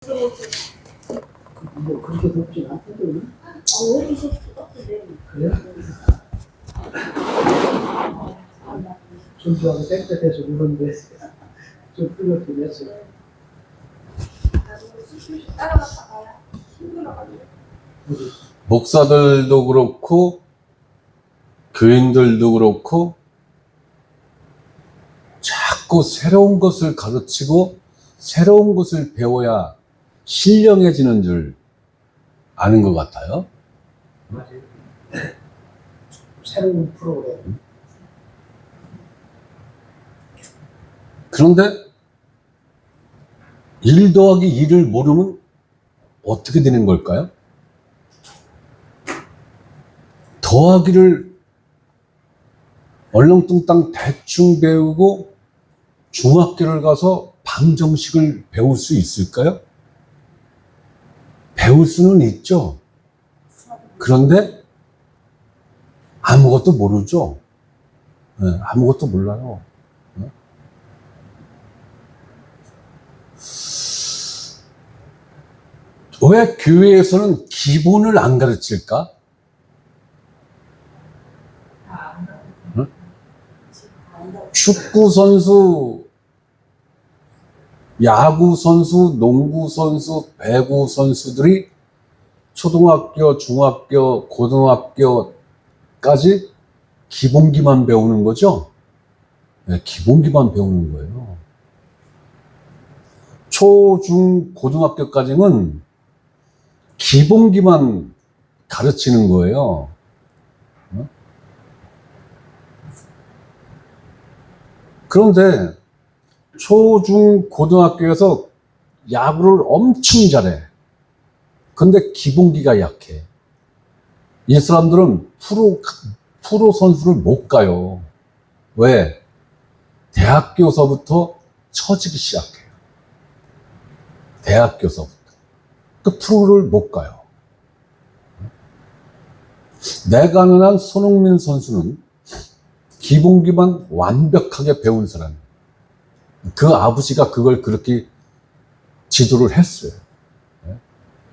뭐 그렇게 덥진 않거든요. 왜 이렇게 덥던데? 그래요? 준비하고 땡볕에서 우는데 좀 뜨겁긴 했어요. 따라갔다가 힘들어가지고. 목사들도 그렇고 교인들도 그렇고 자꾸 새로운 것을 가르치고 새로운 것을 배워야 신령해지는 줄 아는 것 같아요. 맞아요. 새로운 프로그램. 그런데 1 더하기 2를 모르면 어떻게 되는 걸까요? 더하기를 얼렁뚱땅 대충 배우고 중학교를 가서 방정식을 배울 수 있을까요? 배울 수는 있죠. 그런데 아무것도 모르죠. 네, 아무것도 몰라요. 네? 왜 교회에서는 기본을 안 가르칠까? 응? 축구 선수, 야구 선수, 농구 선수, 배구 선수들이 초등학교, 중학교, 고등학교까지 기본기만 배우는 거죠? 네, 기본기만 배우는 거예요. 초, 중, 고등학교까지는 기본기만 가르치는 거예요. 그런데 초, 중, 고등학교에서 야구를 엄청 잘해. 근데 기본기가 약해. 이 사람들은 프로 선수를 못 가요. 왜? 대학교서부터 처지기 시작해요. 대학교서부터. 그 프로를 못 가요. 내가 아는 한 손흥민 선수는 기본기만 완벽하게 배운 사람이에요. 그 아버지가 그걸 그렇게 지도를 했어요.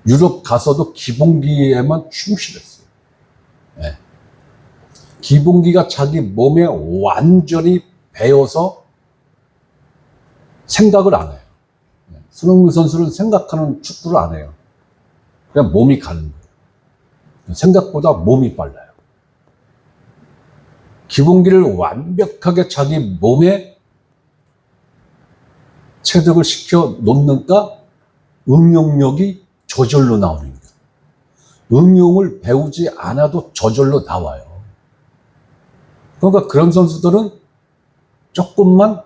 유럽 가서도 기본기에만 충실했어요. 기본기가 자기 몸에 완전히 배어서 생각을 안 해요. 손흥민 선수는 생각하는 축구를 안 해요. 그냥 몸이 가는 거예요. 생각보다 몸이 빨라요. 기본기를 완벽하게 자기 몸에 체득을 시켜 놓으니까 응용력이 저절로 나오는 거예요. 응용을 배우지 않아도 저절로 나와요. 그러니까 그런 선수들은 조금만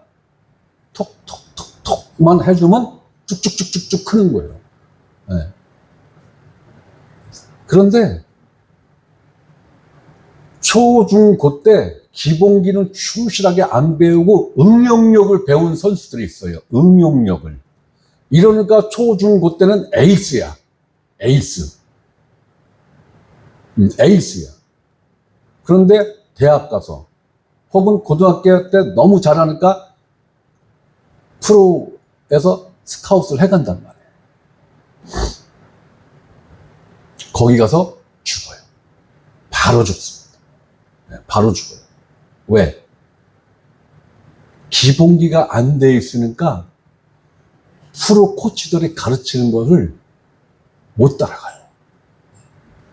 톡톡톡톡만 해주면 쭉쭉쭉쭉쭉 크는 거예요. 네. 그런데 초, 중, 고 때 기본기는 충실하게 안 배우고 응용력을 배운 선수들이 있어요. 응용력을. 이러니까 초, 중, 고 때는 에이스야. 에이스. 에이스야. 그런데 대학 가서 혹은 고등학교 때 너무 잘하니까 프로에서 스카웃을 해간단 말이에요. 거기 가서 죽어요. 바로 죽습니다. 바로 죽어요. 왜? 기본기가 안 돼 있으니까 프로 코치들이 가르치는 것을 못 따라가요.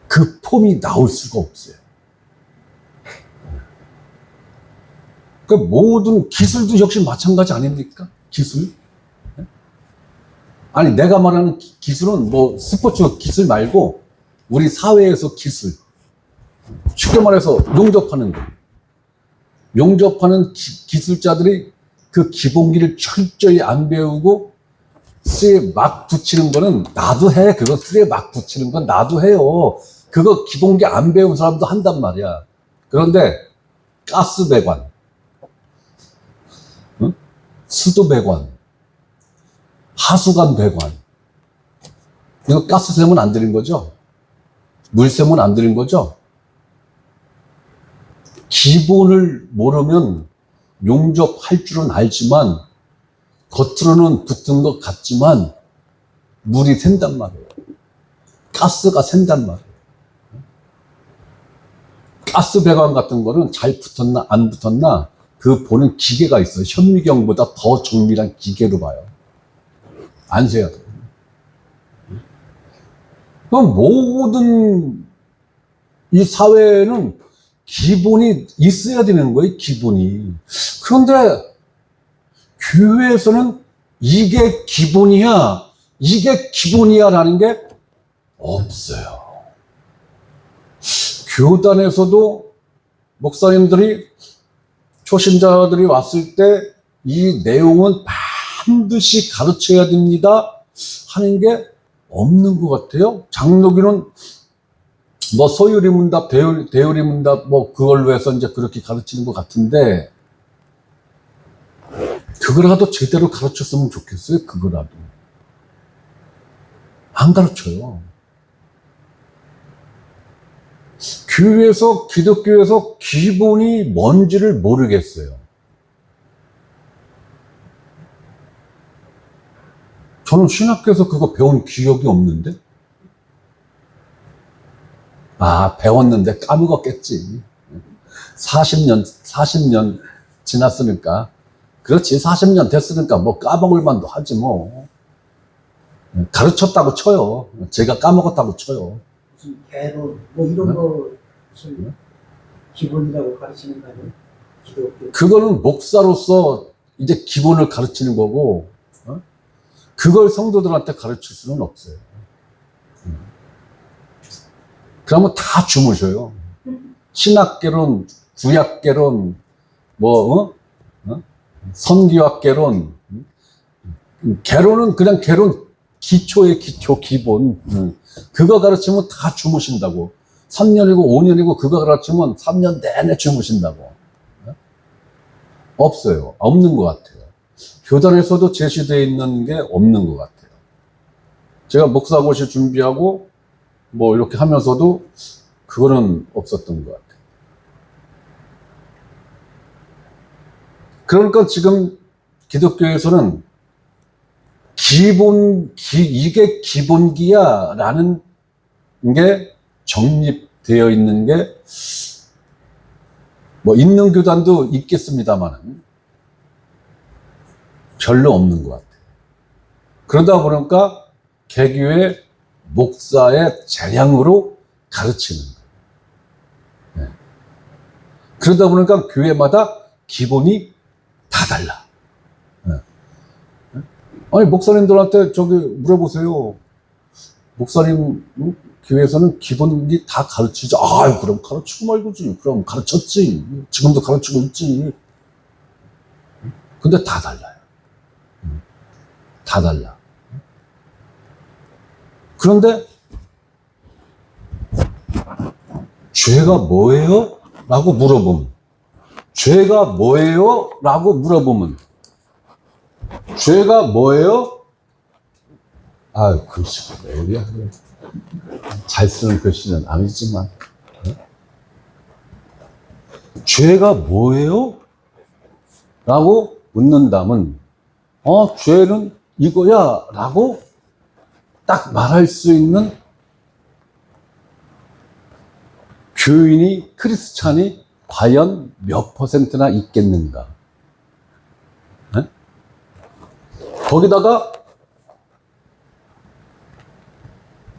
그 폼이 나올 수가 없어요. 그 모든 기술도 역시 마찬가지 아닙니까? 기술? 아니, 내가 말하는 기술은 뭐 스포츠 기술 말고 우리 사회에서 기술. 쉽게 말해서 용접하는 거. 용접하는 기술자들이 그 기본기를 철저히 안 배우고 수에 막 붙이는 거는 나도 해. 그거 수에 막 붙이는 건 나도 해요. 그거 기본기 안 배운 사람도 한단 말이야. 그런데 가스 배관, 응? 수도 배관, 하수관 배관, 이거 가스 세면 안 되는 거죠? 물 세면 안 되는 거죠? 기본을 모르면 용접할 줄은 알지만 겉으로는 붙은 것 같지만 물이 샌단 말이에요. 가스가 샌단 말이에요. 가스 배관 같은 거는 잘 붙었나 안 붙었나 그 보는 기계가 있어요. 현미경보다 더 정밀한 기계로 봐요. 안 새야 돼요. 그럼 모든 이 사회에는 기본이 있어야 되는 거예요. 기본이. 그런데 교회에서는 이게 기본이야, 이게 기본이야 라는 게 없어요. 교단에서도 목사님들이 초신자들이 왔을 때 이 내용은 반드시 가르쳐야 됩니다 하는 게 없는 것 같아요. 장로교는 뭐 소유리 문답, 대유리 문답 뭐 그걸로 해서 이제 그렇게 가르치는 것 같은데 그거라도 제대로 가르쳤으면 좋겠어요. 그거라도 안 가르쳐요. 교회에서, 기독교에서 기본이 뭔지를 모르겠어요. 저는 신학교에서 그거 배운 기억이 없는데? 아, 배웠는데 까먹었겠지. 40년 지났으니까. 그렇지, 40년 됐으니까 뭐 까먹을 만도 하지 뭐. 가르쳤다고 쳐요. 제가 까먹었다고 쳐요. 무슨 개론 뭐 이런 거 무슨 기본이라고 가르치는 거 아니에요? 기독교. 그거는 목사로서 이제 기본을 가르치는 거고, 그걸 성도들한테 가르칠 수는 없어요. 그러면 다 주무셔요. 신학개론, 구약개론, 선기학개론, 개론은 그냥 개론, 기초의 기초, 기본. 그거 가르치면 다 주무신다고. 3년이고 5년이고 그거 가르치면 3년 내내 주무신다고. 없어요. 없는 것 같아요. 교단에서도 제시되어 있는 게 없는 것 같아요. 제가 목사고시 준비하고 뭐 이렇게 하면서도 그거는 없었던 것 같아요. 그러니까 지금 기독교에서는 이게 기본기야 라는 게 정립되어 있는 게 뭐 있는 교단도 있겠습니다만 별로 없는 것 같아요. 그러다 보니까 개교의 목사의 재량으로 가르치는 거예요. 네. 그러다 보니까 교회마다 기본이 다 달라. 네. 아니 목사님들한테 저기 물어보세요. 목사님 교회에서는 기본이 다 가르치죠. 아, 그럼 가르치고 말고지. 그럼 가르쳤지. 지금도 가르치고 있지. 근데 다 달라요. 다 달라. 그런데 죄가 뭐예요? 라고 물어보면 죄가 뭐예요? 라고 물어보면 죄가 뭐예요? 아, 글씨 어디야? 잘 쓰는 글씨는 아니지만 죄가 뭐예요? 라고 묻는다면 죄는 이거야 라고 딱 말할 수 있는 교인이 크리스찬이 과연 몇 %나 있겠는가? 네? 거기다가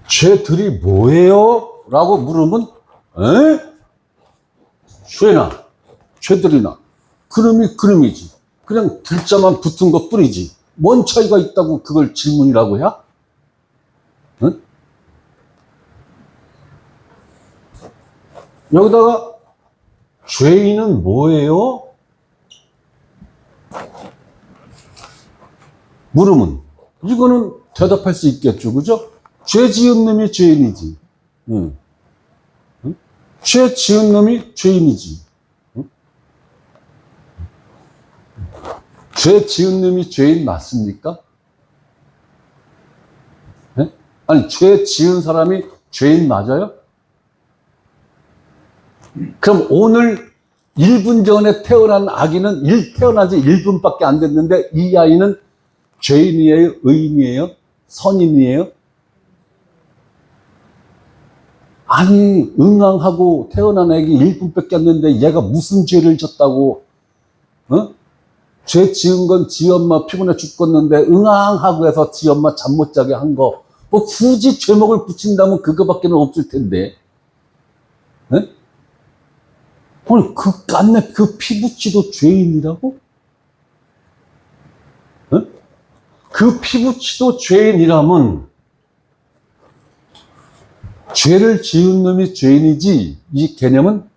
죄들이 뭐예요? 라고 물으면 죄나 죄들이나 그놈이 그놈이지. 그냥 글자만 붙은 것 뿐이지. 뭔 차이가 있다고 그걸 질문이라고 해? 응? 여기다가 죄인은 뭐예요? 물으면 이거는 대답할 수 있겠죠. 그죠? 죄 지은 놈이 죄인이지. 응. 응? 죄 지은 놈이 죄인이지. 응? 죄 지은 놈이 죄인 맞습니까? 네? 아니, 죄 지은 사람이 죄인 맞아요? 그럼 오늘 1분 전에 태어난 아기는 태어난 지 1분밖에 안 됐는데 이 아이는 죄인이에요? 의인이에요? 선인이에요? 아니, 응앙하고 태어난 애기 1분밖에 안 됐는데 얘가 무슨 죄를 졌다고, 어? 죄 지은 건 지 엄마 피곤해 죽겠는데 응앙하고 해서 지 엄마 잠 못 자게 한 거. 뭐 굳이 죄목을 붙인다면 그거밖에는 없을 텐데. 네? 오늘 그 깐내 그 피부치도 죄인이라고? 네? 그 피부치도 죄인이라면 죄를 지은 놈이 죄인이지 이 개념은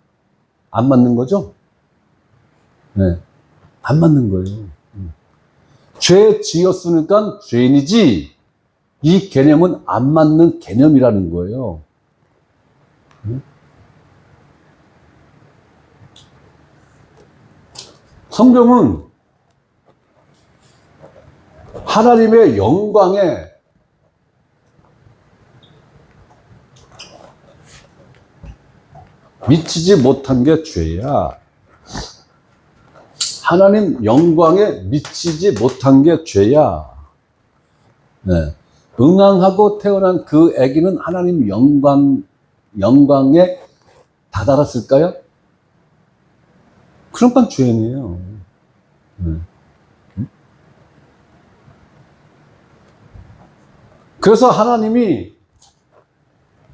안 맞는 거죠? 네. 안 맞는 거예요. 죄 지었으니까 죄인이지 이 개념은 안 맞는 개념이라는 거예요. 성경은 하나님의 영광에 미치지 못한 게 죄야. 하나님 영광에 미치지 못한 게 죄야. 네. 응앙하고 태어난 그 아기는 하나님 영광에 다다랐을까요? 그러니까 죄인이에요. 네. 그래서 하나님이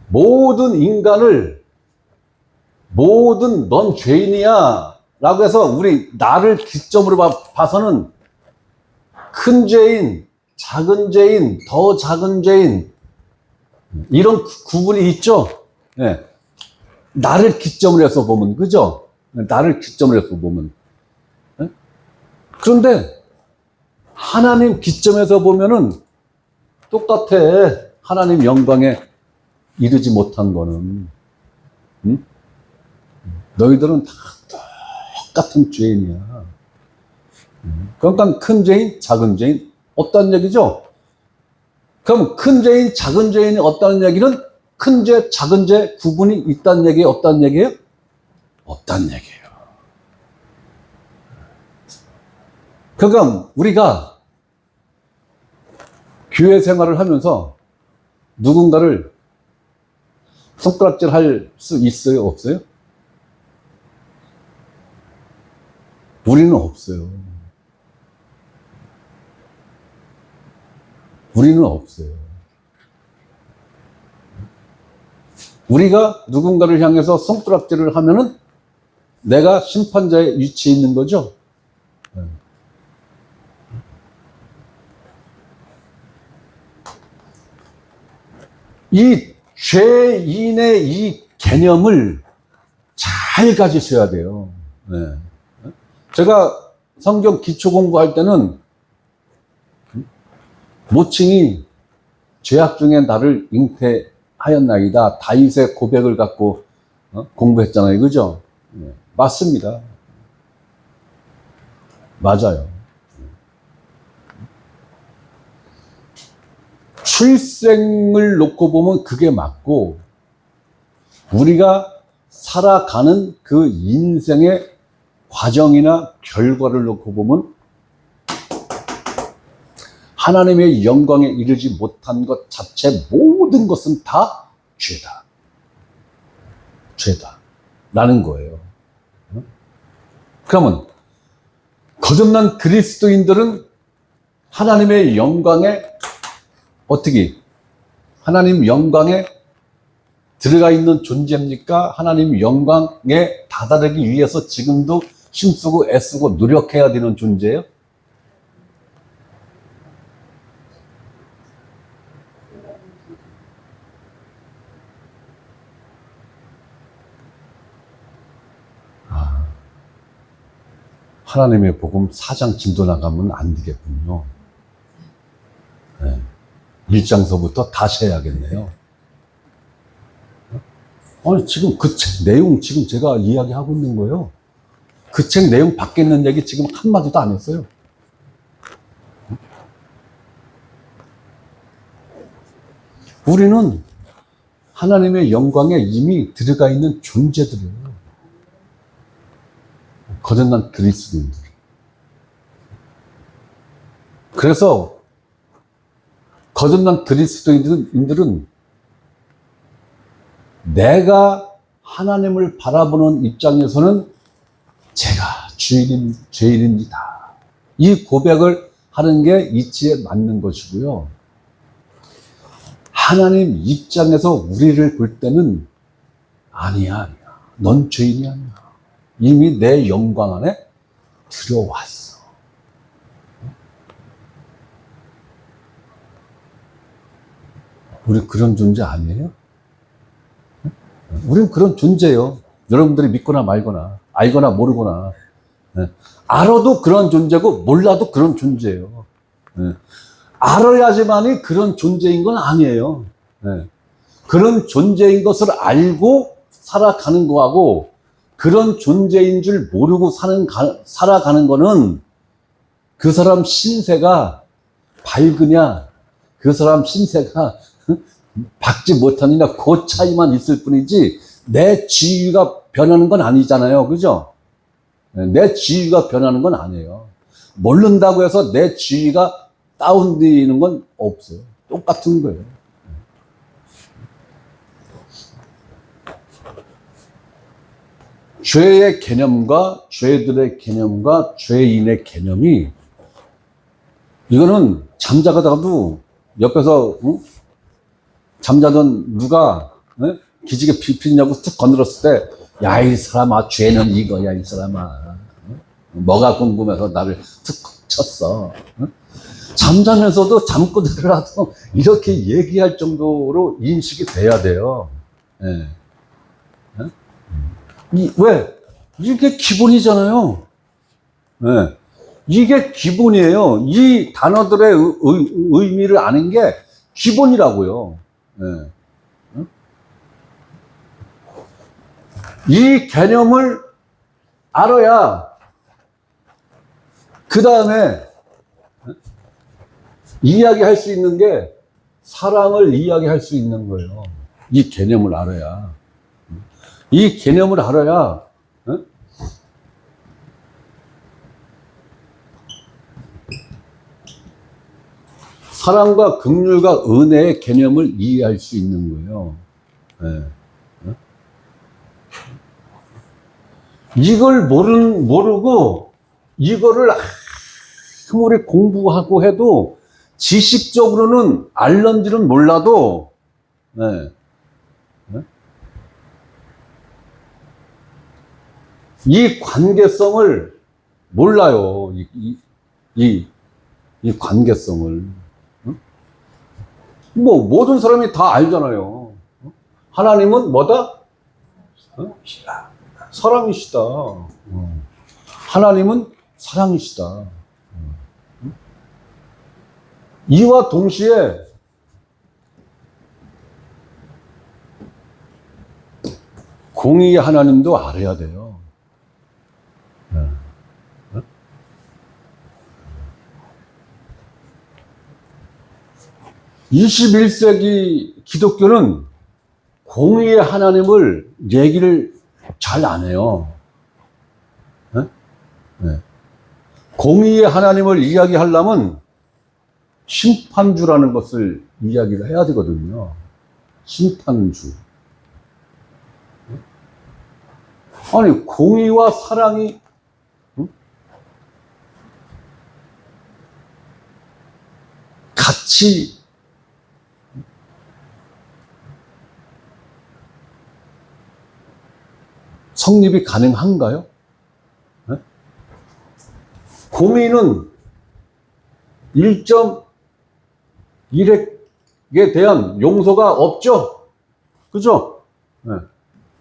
모든 인간을 넌 죄인이야 라고 해서 나를 기점으로 봐서는 큰 죄인, 작은 죄인, 더 작은 죄인 이런 구분이 있죠. 네. 나를 기점으로 해서 보면 그죠? 나를 기점으로 해서 보면 네? 그런데 하나님 기점에서 보면은 똑같아. 하나님 영광에 이르지 못한 거는 응? 너희들은 다 똑같은 죄인이야. 그러니까 큰 죄인, 작은 죄인 없다는 얘기죠. 그럼 큰 죄인, 작은 죄인이 없다는 얘기는 큰 죄, 작은 죄 구분이 있다는 얘기예요? 없다는 얘기예요? 없다는 얘기예요. 그러니까 우리가 교회 생활을 하면서 누군가를 손가락질 할 수 있어요? 없어요? 우리는 없어요. 우리는 없어요. 우리가 누군가를 향해서 손가락질을 하면은 내가 심판자의 위치에 있는 거죠. 이 죄인의 이 개념을 잘 가지셔야 돼요. 네. 제가 성경 기초 공부할 때는 모칭이 죄악 중에 나를 잉태하였나이다. 다윗의 고백을 갖고 공부했잖아요. 그죠? 네. 맞습니다. 맞아요. 출생을 놓고 보면 그게 맞고 우리가 살아가는 그 인생의 과정이나 결과를 놓고 보면 하나님의 영광에 이르지 못한 것 자체 모든 것은 다 죄다. 죄다. 라는 거예요. 그러면 거듭난 그리스도인들은 하나님의 영광에 어떻게 하나님 영광에 들어가 있는 존재입니까? 하나님 영광에 다다르기 위해서 지금도 힘쓰고 애쓰고 노력해야 되는 존재예요? 하나님의 복음 4장 진도 나가면 안 되겠군요. 네. 1장서부터 다시 해야겠네요. 아니, 지금 그 책 내용 지금 제가 이야기하고 있는 거예요. 그 책 내용 바뀌는 얘기 지금 한마디도 안 했어요. 우리는 하나님의 영광에 이미 들어가 있는 존재들이에요. 거듭난 그리스도인들. 그래서 거듭난 그리스도인들은 내가 하나님을 바라보는 입장에서는 제가 죄인입니다. 이 고백을 하는 게 이치에 맞는 것이고요. 하나님 입장에서 우리를 볼 때는 아니야. 넌 죄인이 아니야. 이미 내 영광 안에 들어왔어. 우리 그런 존재 아니에요? 우린 그런 존재예요. 여러분들이 믿거나 말거나, 알거나 모르거나. 알아도 그런 존재고, 몰라도 그런 존재예요. 알아야지만이 그런 존재인 건 아니에요. 그런 존재인 것을 알고 살아가는 거하고, 그런 존재인 줄 모르고 살아가는 거는 그 사람 신세가 밝으냐, 그 사람 신세가 밝지 못하느냐, 그 차이만 있을 뿐이지, 내 지위가 변하는 건 아니잖아요. 그죠? 내 지위가 변하는 건 아니에요. 모른다고 해서 내 지위가 다운되는 건 없어요. 똑같은 거예요. 죄의 개념과 죄들의 개념과 죄인의 개념이, 이거는 잠자다가도 옆에서 잠자던 누가 기지개 피냐고 툭 건드렸을 때, 야, 이 사람아, 죄는 이거야, 이 사람아. 뭐가 궁금해서 나를 툭 쳤어. 잠자면서도 잠꼬대라도 이렇게 얘기할 정도로 인식이 돼야 돼요. 왜? 이게 기본이잖아요. 이게 기본이에요. 이 단어들의 의미를 아는 게 기본이라고요. 이 개념을 알아야 그 다음에 이야기할 수 있는 게 사랑을 이야기할 수 있는 거예요. 이 개념을 알아야. 이 개념을 알아야 사랑과 긍휼과 은혜의 개념을 이해할 수 있는 거예요. 이걸 모르고 이거를 아무리 공부하고 해도 지식적으로는 알는지는 몰라도 이 관계성을 몰라요. 이 관계성을. 뭐 모든 사람이 다 알잖아요. 하나님은 뭐다? 사랑이시다. 하나님은 사랑이시다. 이와 동시에 공의의 하나님도 알아야 돼요. 21세기 기독교는 공의의 하나님을 얘기를 잘 안 해요. 공의의 하나님을 이야기하려면 심판주라는 것을 이야기를 해야 되거든요. 심판주. 아니, 공의와 사랑이 같이 성립이 가능한가요? 공의는 1.1핵에 대한 용서가 없죠? 그죠?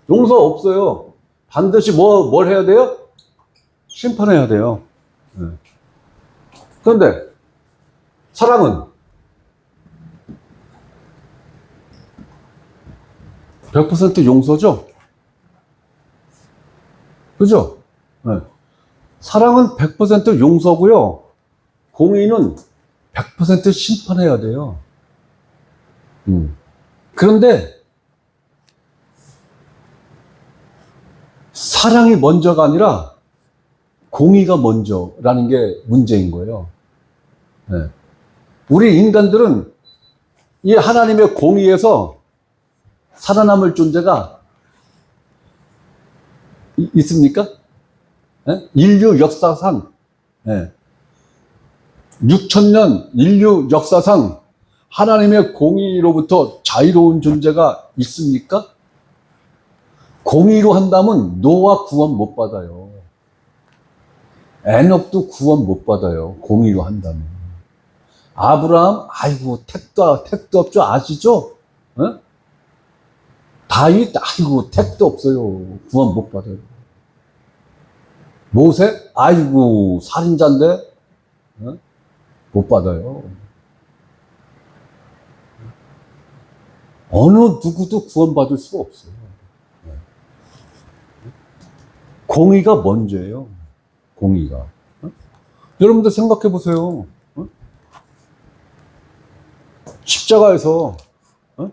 용서 없어요. 반드시 뭘 해야 돼요? 심판해야 돼요. 그런데 사랑은 100% 용서죠? 그죠? 사랑은 100% 용서고요. 공의는 100% 심판해야 돼요. 그런데 사랑이 먼저가 아니라 공의가 먼저라는 게 문제인 거예요. 우리 인간들은 이 하나님의 공의에서 살아남을 존재가 있습니까? 예? 인류 역사상, 예. 6,000년 인류 역사상 하나님의 공의로부터 자유로운 존재가 있습니까? 공의로 한다면 노아 구원 못 받아요. 에녹도 구원 못 받아요. 공의로 한다면. 아브라함, 아이고, 택도 없죠? 아시죠? 어? 다윗, 아이고, 택도 없어요. 구원 못 받아요. 모세, 아이고, 살인자인데, 어? 못 받아요. 어느 누구도 구원받을 수가 없어요. 공의가 먼저예요. 공의가. 어? 여러분들 생각해 보세요. 어? 십자가에서 어?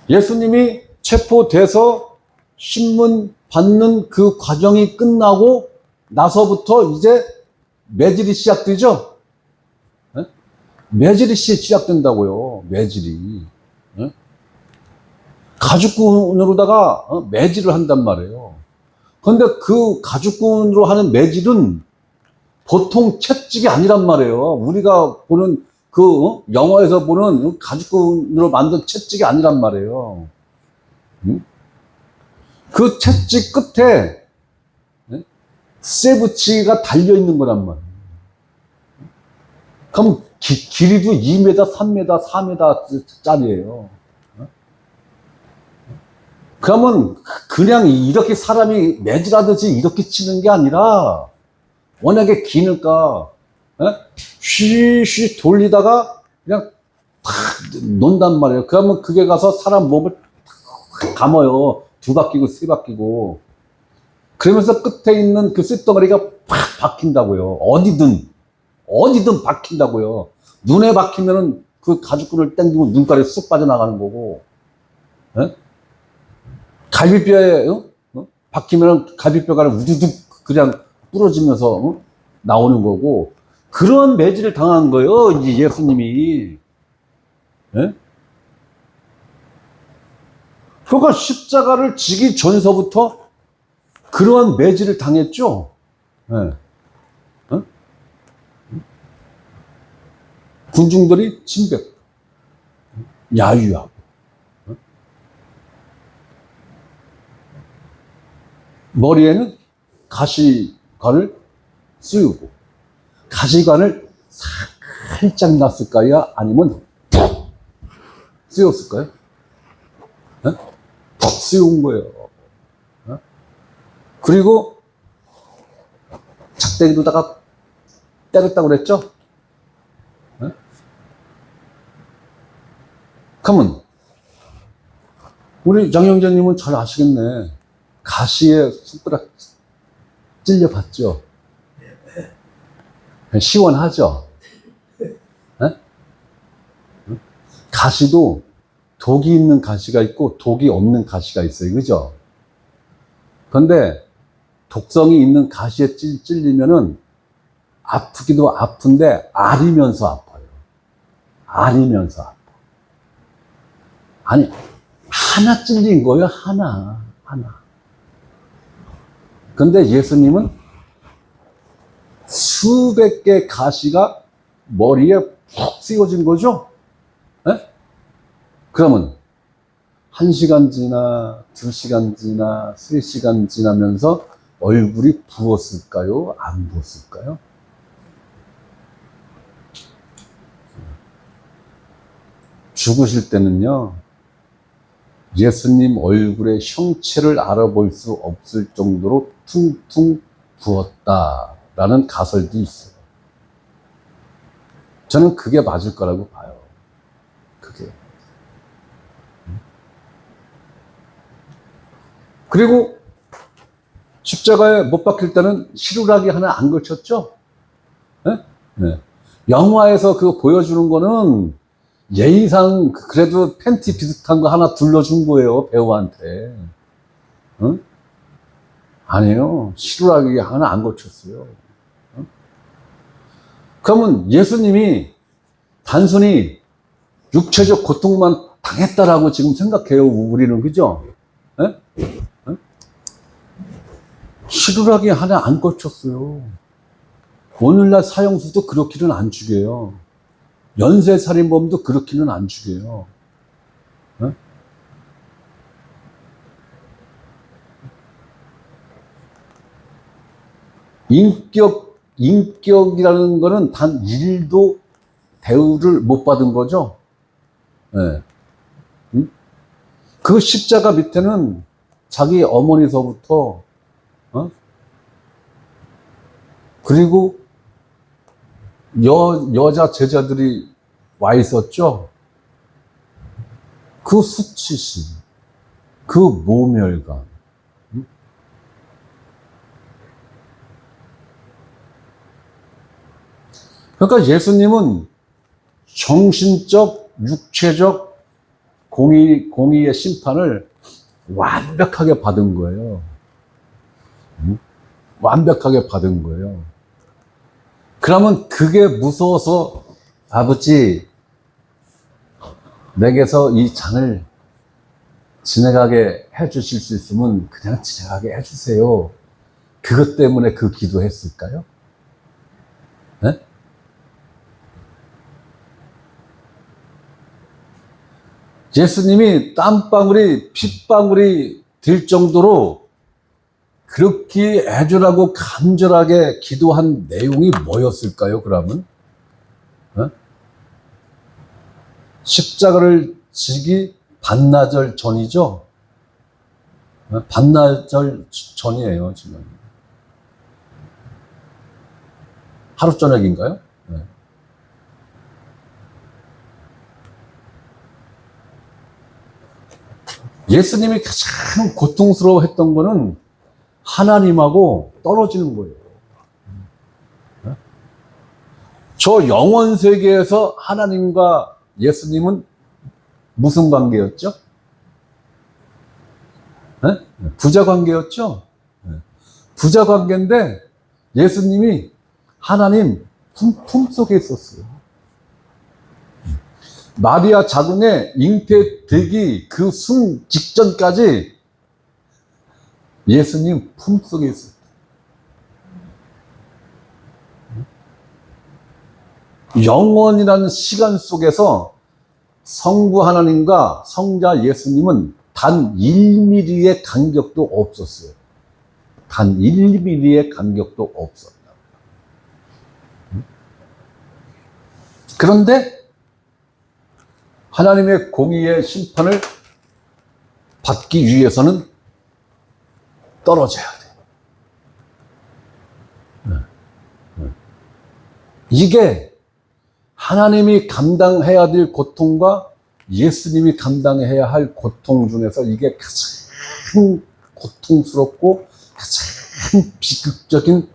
예수님이 체포돼서 신문 받는 그 과정이 끝나고 나서부터 이제 매질이 시작되죠? 어? 매질이 시작된다고요. 매질이. 어? 가죽군으로다가 매질을 한단 말이에요. 그런데 그 가죽군으로 하는 매질은 보통 채찍이 아니란 말이에요. 우리가 보는 그 영화에서 보는 가죽군으로 만든 채찍이 아니란 말이에요. 그 채찍 끝에 쇠붙이가 달려있는 거란 말이에요. 그럼 길이도 2m, 3m, 4m 짜리예요. 그러면 그냥 이렇게 사람이 매질하듯이 이렇게 치는 게 아니라 워낙에 기니까 쉬쉬 돌리다가 그냥 탁 논단 말이에요. 그러면 그게 가서 사람 몸을 탁 감아요. 2바퀴고 3바퀴고. 그러면서 끝에 있는 그 쇳덩어리가 팍 박힌다고요. 어디든 박힌다고요. 눈에 박히면은 그 가죽끈을 당기면 눈깔이 쑥 빠져나가는 거고. 갈비뼈에 박히면 갈비뼈가 우두둑 그냥 부러지면서 나오는 거고, 그런 매질을 당한 거예요, 이제 예수님이. 예? 그러니까 십자가를 지기 전서부터 그러한 매질을 당했죠. 예. 어? 군중들이 침뱉고 야유하고. 머리에는 가시관을 씌우고, 가시관을 살짝 놨을까요? 아니면 푹 씌웠을까요? 푹 씌운 거예요. 그리고 작대기로다가 때렸다고 그랬죠? 그러면 우리 장영재님은 잘 아시겠네. 가시에 손가락 찔려봤죠? 시원하죠? 가시도 독이 있는 가시가 있고 독이 없는 가시가 있어요. 그죠? 그런데 독성이 있는 가시에 찔리면은 아프기도 아픈데 아리면서 아파요. 아리면서 아파. 아니, 하나 찔린 거예요. 하나. 근데 예수님은 수백 개 가시가 머리에 푹 씌워진 거죠? 네? 그러면 1시간 지나, 2시간 지나, 3시간 지나면서 얼굴이 부었을까요? 안 부었을까요? 죽으실 때는요, 예수님 얼굴의 형체를 알아볼 수 없을 정도로 퉁퉁 부었다라는 가설도 있어요. 저는 그게 맞을 거라고 봐요. 그게. 그리고 십자가에 못 박힐 때는 시루라기 하나 안 걸쳤죠? 네? 네. 영화에서 그거 보여주는 거는 예의상 그래도 팬티 비슷한 거 하나 둘러준 거예요, 배우한테. 응? 아니에요. 시루라기 하나 안 걸쳤어요. 응? 그러면 예수님이 단순히 육체적 고통만 당했다라고 지금 생각해요, 우리는. 그죠? 예? 예? 시루라기 하나 안 꽂혔어요. 오늘날 사형수도 그렇게는 안 죽여요. 연쇄살인범도 그렇게는 안 죽여요. 예? 인격이라는 거는 단 1도 대우를 못 받은 거죠. 예. 응? 그 십자가 밑에는 자기 어머니서부터, 그리고 여자 제자들이 와 있었죠. 그 수치심, 그 모멸감. 그러니까 예수님은 정신적, 육체적 공의의 심판을 완벽하게 받은 거예요. 완벽하게 받은 거예요. 그러면 그게 무서워서 아버지, 내게서 이 잔을 지나가게 해주실 수 있으면 그냥 지나가게 해주세요. 그것 때문에 그 기도했을까요? 네? 예수님이 땀방울이 핏방울이 될 정도로 그렇게 애절하고 간절하게 기도한 내용이 뭐였을까요, 그러면? 십자가를 지기 반나절 전이죠? 반나절 전이에요, 지금. 하루 저녁인가요? 네. 예수님이 가장 고통스러워 했던 거는 하나님하고 떨어지는 거예요. 저 영원 세계에서 하나님과 예수님은 무슨 관계였죠? 네? 부자 관계였죠? 네. 부자 관계인데 예수님이 하나님 품속에 있었어요. 마리아 자궁에 잉태되기 그 순 직전까지 예수님 품속에 있었어요. 영원이라는 시간 속에서 성부 하나님과 성자 예수님은 단 1mm의 간격도 없었어요. 단 1mm의 간격도 없었다. 그런데 하나님의 공의의 심판을 받기 위해서는 떨어져야 돼요. 이게 하나님이 감당해야 될 고통과 예수님이 감당해야 할 고통 중에서 이게 가장 고통스럽고 가장 비극적인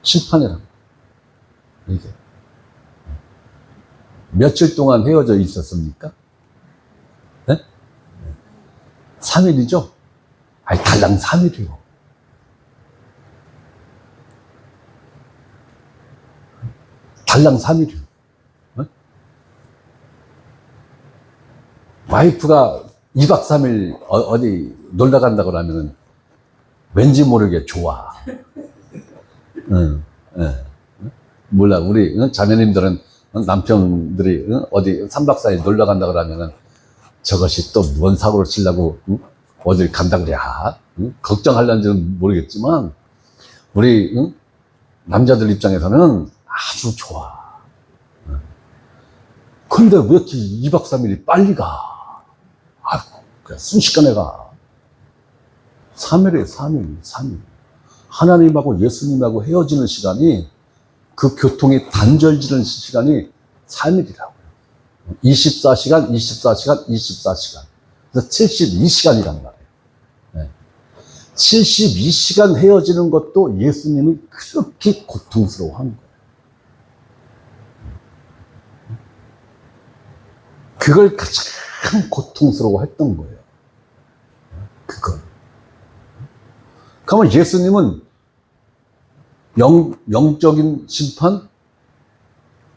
심판이랍니다. 이게. 며칠 동안 헤어져 있었습니까? 네? 3일이죠? 아니, 달랑 3일이요. 달랑 3일이요. 네? 와이프가 2박 3일 어디 놀러 간다고 하면은 왠지 모르게 좋아. 몰라. 우리 자매님들은 남편들이 어디 3박 4일 놀러 간다 그러면은 저것이 또 뭔 사고를 치려고 어딜 간다 그래. 걱정하려는지는 모르겠지만 우리 남자들 입장에서는 아주 좋아. 근데 왜 이렇게 2박 3일이 빨리 가? 아이고, 그냥 순식간에 가. 3일에 3일. 하나님하고 예수님하고 헤어지는 시간이, 그 교통이 단절지는 시간이 3일이라고요. 24시간. 그래서 72시간이란 말이에요. 네. 72시간 헤어지는 것도 예수님이 그렇게 고통스러워 한 거예요. 그걸 가장 고통스러워 했던 거예요. 그걸. 그러면 예수님은 영적인 심판,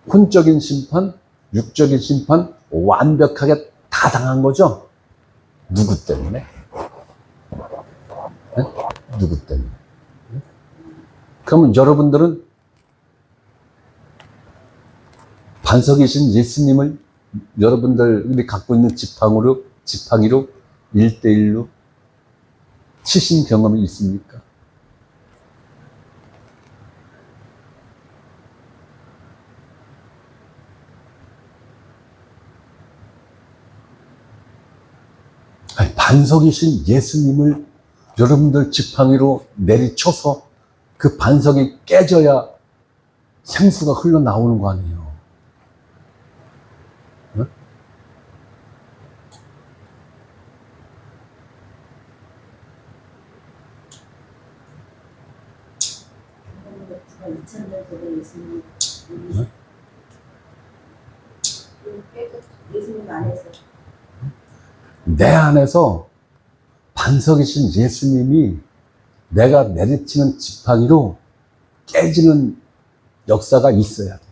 혼적인 심판, 육적인 심판 완벽하게 다 당한 거죠? 누구 때문에? 네? 누구 때문에? 그러면 여러분들은 반석이신 예수님을 여러분들이 갖고 있는 지팡이로 1대1로 치신 경험이 있습니까? 아니, 반석이신 예수님을 여러분들 지팡이로 내리쳐서 그 반석이 깨져야 생수가 흘러나오는 거 아니에요. 응? 제가 2000년 전에 예수님 응? 예수님 안에서 내 안에서 반석이신 예수님이 내가 내리치는 지팡이로 깨지는 역사가 있어야 돼.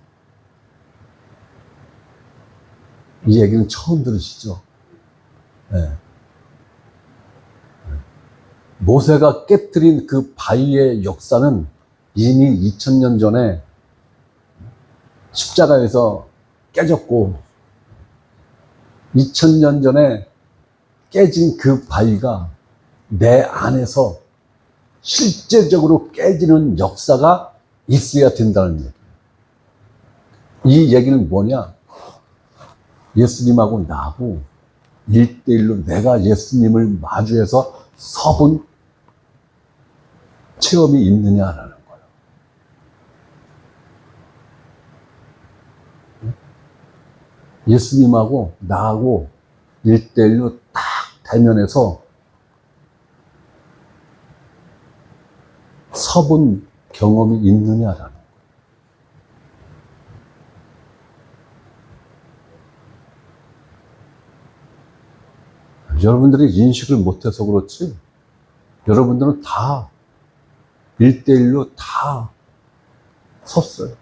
이 얘기는 처음 들으시죠? 네. 모세가 깨뜨린 그 바위의 역사는 이미 2000년 전에 십자가에서 깨졌고 2000년 전에 깨진 그 바위가 내 안에서 실제적으로 깨지는 역사가 있어야 된다는 얘기예요. 이 얘기는 뭐냐? 예수님하고 나하고 1대1로 내가 예수님을 마주해서 서본 체험이 있느냐라는 거예요. 예수님하고 나하고 1대1로 딱 대면해서 서본 경험이 있느냐라는 거예요. 여러분들이 인식을 못해서 그렇지 여러분들은 다 1대1로 다 섰어요.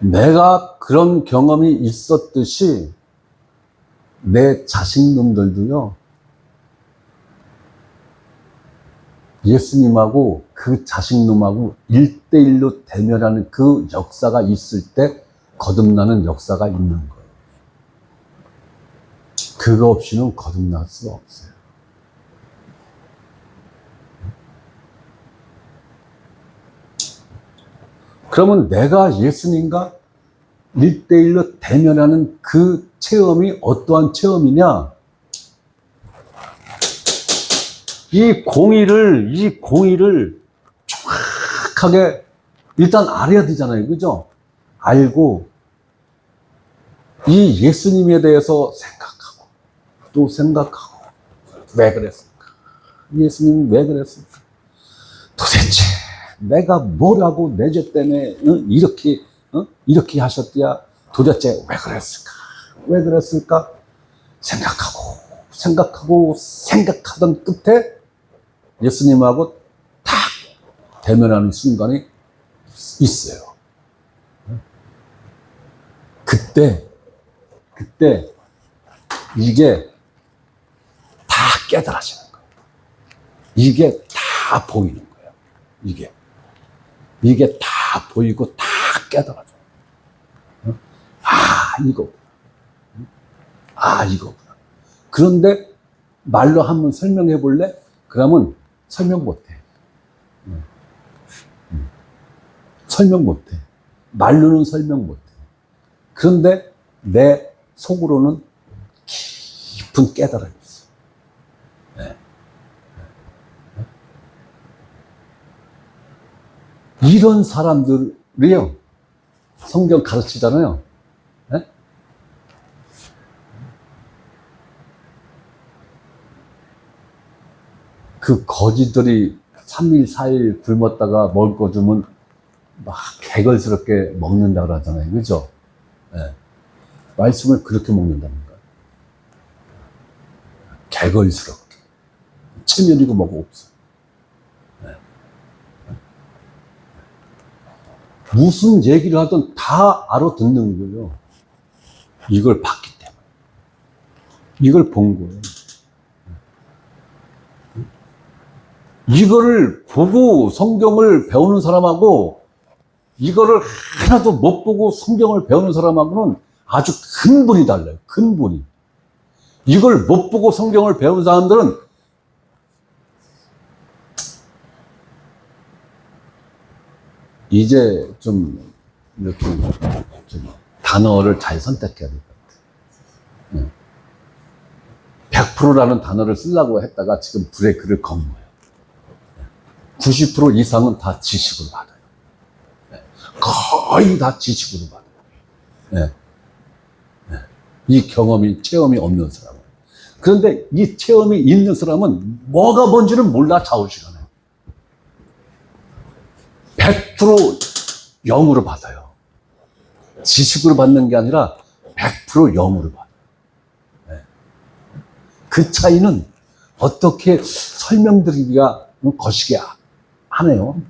내가 그런 경험이 있었듯이 내 자식놈들도요, 예수님하고 그 자식놈하고 1대1로 대면하는 그 역사가 있을 때 거듭나는 역사가 있는 거예요. 그거 없이는 거듭날 수가 없어요. 그러면 내가 예수님과 1대1로 대면하는 그 체험이 어떠한 체험이냐? 이 공의를 정확하게 일단 알아야 되잖아요. 그죠? 알고 이 예수님에 대해서 생각하고 또 생각하고 왜 그랬을까? 예수님은 왜 그랬을까? 도대체 내가 뭐라고 내 죄 때문에 이렇게 하셨대야 도대체 왜 그랬을까? 왜 그랬을까? 생각하던 끝에 예수님하고 딱 대면하는 순간이 있어요. 그때 이게 다 깨달아지는 거예요. 이게 다 보이는 거예요. 이게 다 보이고 다 깨달아져요. 이거구나. 그런데 말로 한번 설명해 볼래? 그러면 설명 못 해. 설명 못 해. 말로는 설명 못 해. 그런데 내 속으로는 깊은 깨달음이 있어. 네. 이런 사람들이요. 성경 가르치잖아요. 네? 그 거지들이 3일, 4일 굶었다가 먹을 거 주면 막 개걸스럽게 먹는다 그러잖아요. 그죠? 네. 말씀을 그렇게 먹는다는 거예요. 개걸스럽게. 체면이고 뭐고 없어. 네. 무슨 얘기를 하든 다 알아듣는 거예요. 이걸 봤기 때문에. 이걸 본 거예요. 이거를 보고 성경을 배우는 사람하고 이거를 하나도 못 보고 성경을 배우는 사람하고는 아주 근본이 달라요. 근본이. 이걸 못 보고 성경을 배운 사람들은 이제 좀 이렇게 좀 단어를 잘 선택해야 될 것 같아요. 100%라는 단어를 쓰려고 했다가 지금 브레이크를 건 거예요. 90% 이상은 다 지식으로 받아요. 거의 다 지식으로 받아요. 이 경험이, 체험이 없는 사람은. 그런데 이 체험이 있는 사람은 뭐가 뭔지는 몰라, 좌우시간에. 100% 영으로 받아요. 지식으로 받는 게 아니라 100% 영으로 받아요. 그 차이는 어떻게 설명드리기가 거시기 하네요.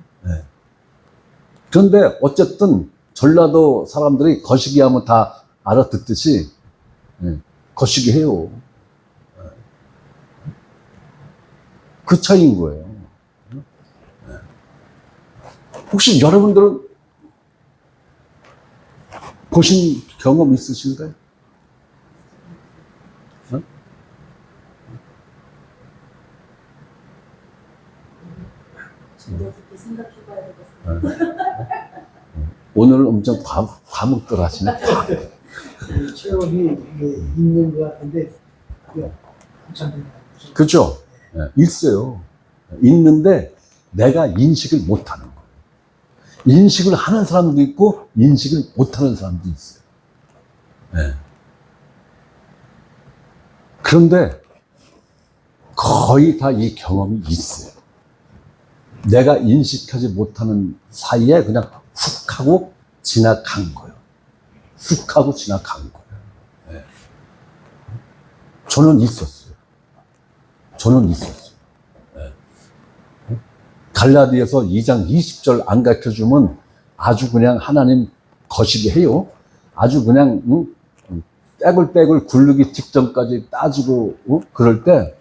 그런데 어쨌든 전라도 사람들이 거시기 하면 다 알아듣듯이 거시기 해요. 그 차이인 거예요. 혹시 여러분들은 보신 경험 있으신가요? 좀더 깊게 생각해봐야 되겠어요. 오늘 엄청 과묵들 하시네. 그 체험이 이게 있는 것 같은데 그게 한참 되는 거죠. 그죠? 있어요. 있는데 내가 인식을 못하는 거예요. 인식을 하는 사람도 있고 인식을 못하는 사람도 있어요. 그런데 거의 다 이 경험이 있어요. 내가 인식하지 못하는 사이에 그냥 훅 하고 지나간 거예요. 훅 하고 지나간 거예요. 저는 있었어요. 저는 있었어요. 갈라디아서 2장 20절 안 가르쳐주면 아주 그냥 하나님 거시기 해요. 아주 그냥 떼굴떼굴 굴르기 직전까지 따지고 그럴 때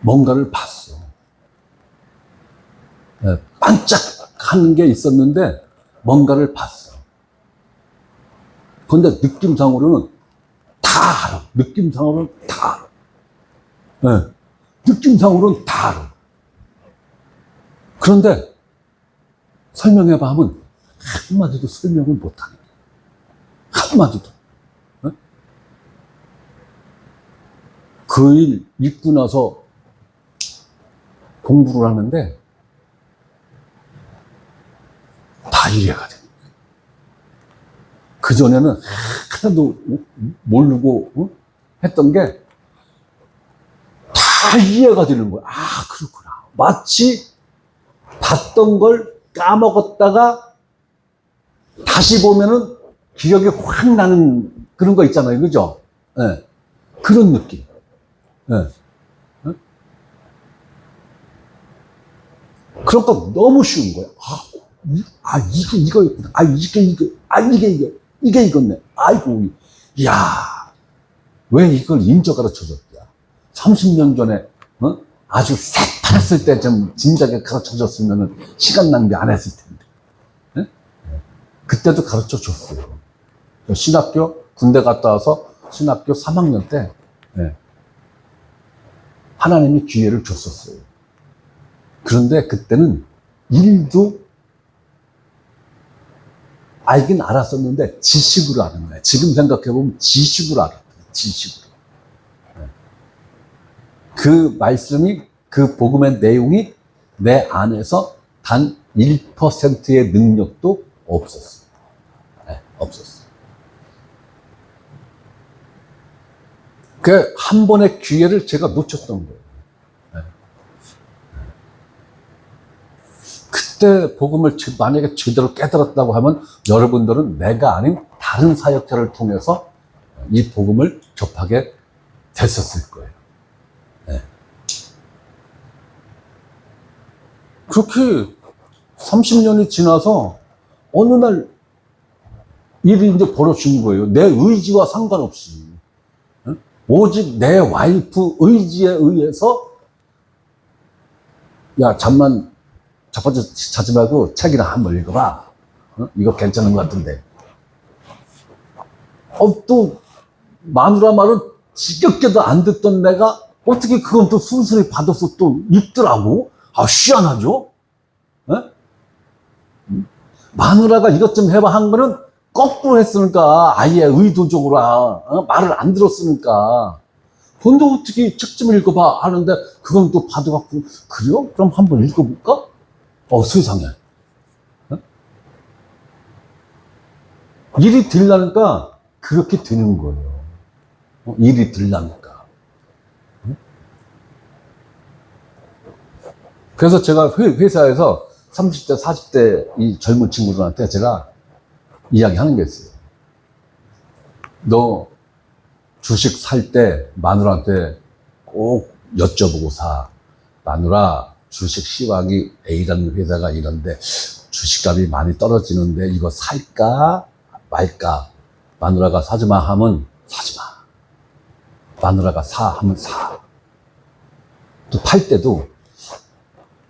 뭔가를 봤어. 반짝하는 게 있었는데 뭔가를 봤어. 그런데 느낌상으로는 다 알아. 느낌상으로는 다 알아. 느낌상으로는 다 알아. 그런데 설명해봐 하면 한마디도 설명을 못하는 거야. 한마디도. 그 일 읽고 나서 공부를 하는데 다 이해가 돼. 그전에는 하나도 모르고 했던 게 다 이해가 되는 거야. 아, 그렇구나. 마치 봤던 걸 까먹었다가 다시 보면은 기억이 확 나는 그런 거 있잖아요. 그죠? 그런 느낌. 그러니까 너무 쉬운 거야. 이게 이거였구나. 이게 이거네. 아이고, 이야, 왜 이걸 인저 가르쳐 줬냐. 30년 전에, 아주 새파랬을 때 좀 진작에 가르쳐 줬으면 시간 낭비 안 했을 텐데. 그때도 가르쳐 줬어요. 신학교, 군대 갔다 와서 신학교 3학년 때, 하나님이 기회를 줬었어요. 그런데 그때는 일도 알긴 알았었는데 지식으로 아는 거예요. 지금 생각해보면 지식으로 알았어요. 지식으로. 그 말씀이, 그 복음의 내용이 내 안에서 단 1%의 능력도 없었어요. 없었어요. 그 한 번의 기회를 제가 놓쳤던 거예요. 그때 복음을 만약에 제대로 깨달았다고 하면 여러분들은 내가 아닌 다른 사역자를 통해서 이 복음을 접하게 됐었을 거예요. 그렇게 30년이 지나서 어느 날 일이 이제 벌어진 거예요. 내 의지와 상관없이. 오직 내 와이프 의지에 의해서, 야, 잠만 자빠져 자지 말고 책이나 한번 읽어봐. 이거 괜찮은 것 같은데. 또 마누라 말은 지겹게도 안 듣던 내가 어떻게 그건 또 순순히 받아서 또 읽더라고. 희한하죠? 마누라가 이것 좀 해봐 한 거는 거꾸로 했으니까, 아예 의도적으로 말을 안 들었으니까. 근데 어떻게 책 좀 읽어봐 하는데 그건 또 받아갖고, 그래요? 그럼 한번 읽어볼까? 세상에. 일이 들라니까 그렇게 되는 거예요. 일이 들라니까. 그래서 제가 회사에서 30대, 40대 이 젊은 친구들한테 제가 이야기하는 게 있어요. 너 주식 살 때 마누라한테 꼭 여쭤보고 사. 마누라, 주식 시황이 A라는 회사가 이런데 주식값이 많이 떨어지는데 이거 살까 말까? 마누라가 사지 마 하면 사지 마. 마누라가 사 하면 사. 또 팔 때도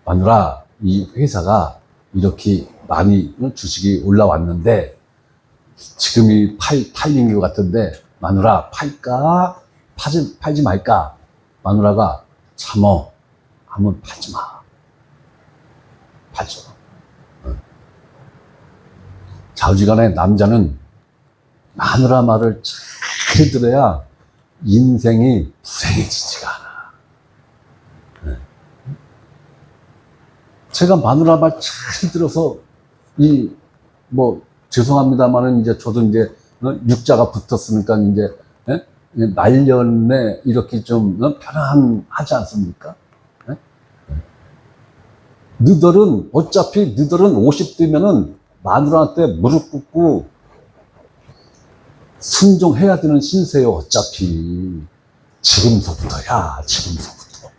마누라, 이 회사가 이렇게 많이 주식이 올라왔는데 지금이 타이밍인 것 같은데 마누라 팔까? 팔지 말까? 마누라가 참어 하면 팔지 마. 팔지 마. 좌우지간에 남자는 마누라 말을 잘 들어야 인생이 불행해지지가 않아. 제가 마누라 말 잘 들어서 죄송합니다만은 이제 저도 이제 육자가 붙었으니까 이제 말년에 이렇게 좀 편안하지 않습니까? 너희들은 어차피 너희들은 50대면은 마누라한테 무릎 꿇고 순종해야 되는 신세요. 어차피 지금서부터야. 지금서부터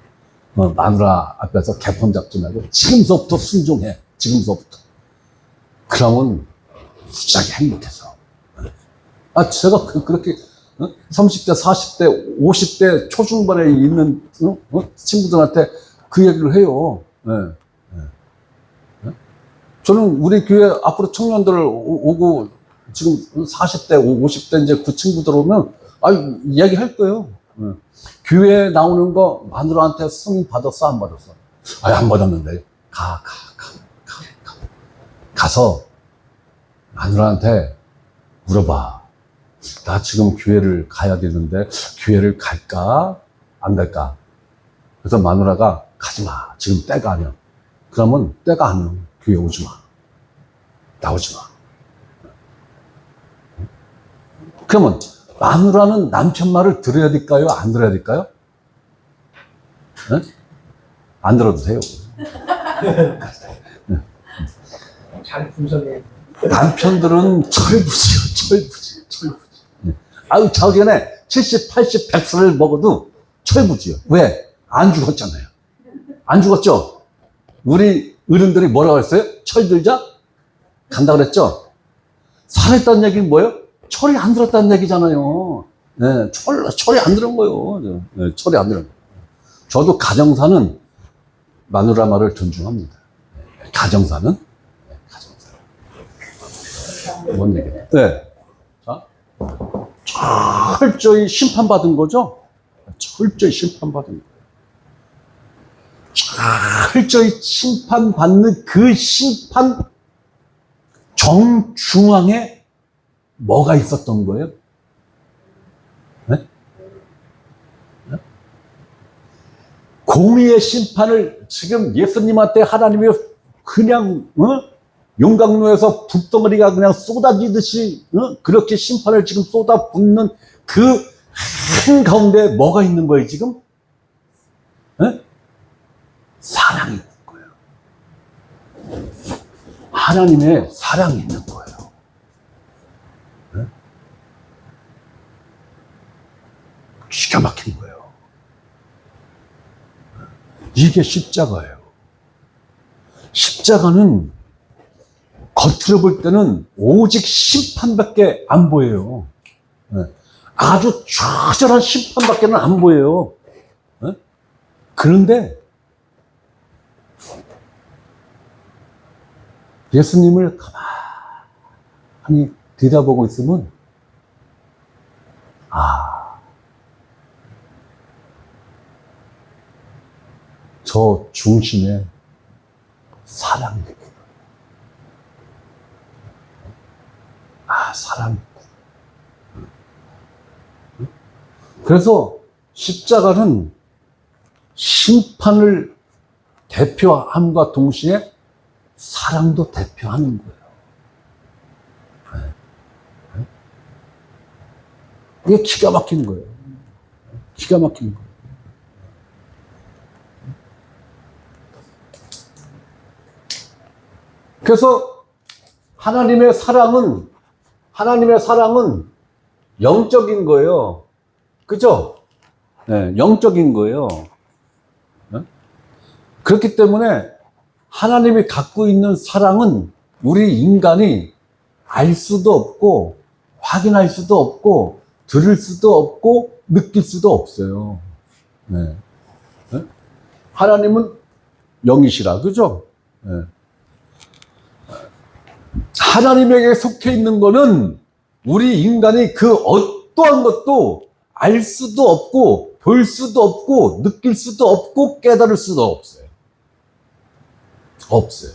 마누라 앞에서 개폰 잡지 말고 지금서부터 순종해. 지금서부터. 그러면 무지하게 행복해서. 제가 그렇게 30대, 40대, 50대 초중반에 있는 친구들한테 그 얘기를 해요. 저는 우리 교회 앞으로 청년들 오고 지금 40대, 50대 이제 그 친구들 오면 이야기 할 거예요. 교회에 나오는 거 마누라한테 승인 받았어, 안 받았어? 안 받았는데. 가서 마누라한테 물어봐. 나 지금 교회를 가야 되는데 교회를 갈까? 안 갈까? 그래서 마누라가 가지 마. 지금 때가 아니야. 그러면 때가 아니면 교회 오지 마. 나오지 마. 그러면 마누라는 남편 말을 들어야 될까요? 안 들어야 될까요? 안 들어도 돼요. 잘 분석해. 남편들은 철부지요. 좌우지간에 70, 80, 100살을 먹어도 철부지요. 왜? 안 죽었잖아요. 안 죽었죠? 우리 어른들이 뭐라고 했어요? 철 들자? 간다 그랬죠? 살았다는 얘기는 뭐예요? 철이 안 들었다는 얘기잖아요. 네, 철이 안 들은 거예요. 네, 철이 안 들은 거예요. 저도 가정사는 마누라 말을 존중합니다. 가정사는? 네, 가정사. 뭔 얘기예요? 네. 자, 철저히 심판받은 거죠? 철저히 심판받은 거예요. 철저히 심판받는 그 심판 정중앙에 뭐가 있었던 거예요? 네? 네? 공의의 심판을 지금 예수님한테 하나님이 그냥 용광로에서 불덩어리가 그냥 쏟아지듯이 그렇게 심판을 지금 쏟아붓는 그 한가운데 뭐가 있는 거예요 지금? 네? 사랑이 있는 거예요. 하나님의 사랑이 있는 거예요. 네? 기가 막힌 거예요. 이게 십자가예요. 십자가는 겉으로 볼 때는 오직 심판밖에 안 보여요. 예. 아주 처절한 심판밖에는 안 보여요. 예? 그런데 예수님을 가만히 들여다보고 있으면 저 중심에 사랑이 있구나. 사랑이 있구나. 그래서 십자가는 심판을 대표함과 동시에 사랑도 대표하는 거예요. 이게 기가 막힌 거예요. 기가 막힌 거예요. 그래서 하나님의 사랑은 영적인 거예요. 그죠? 네, 영적인 거예요. 네? 그렇기 때문에 하나님이 갖고 있는 사랑은 우리 인간이 알 수도 없고, 확인할 수도 없고, 들을 수도 없고, 느낄 수도 없어요. 네. 네? 하나님은 영이시라, 그죠? 네. 하나님에게 속해 있는 거는 우리 인간이 그 어떠한 것도 알 수도 없고, 볼 수도 없고, 느낄 수도 없고, 깨달을 수도 없어요. 없어요.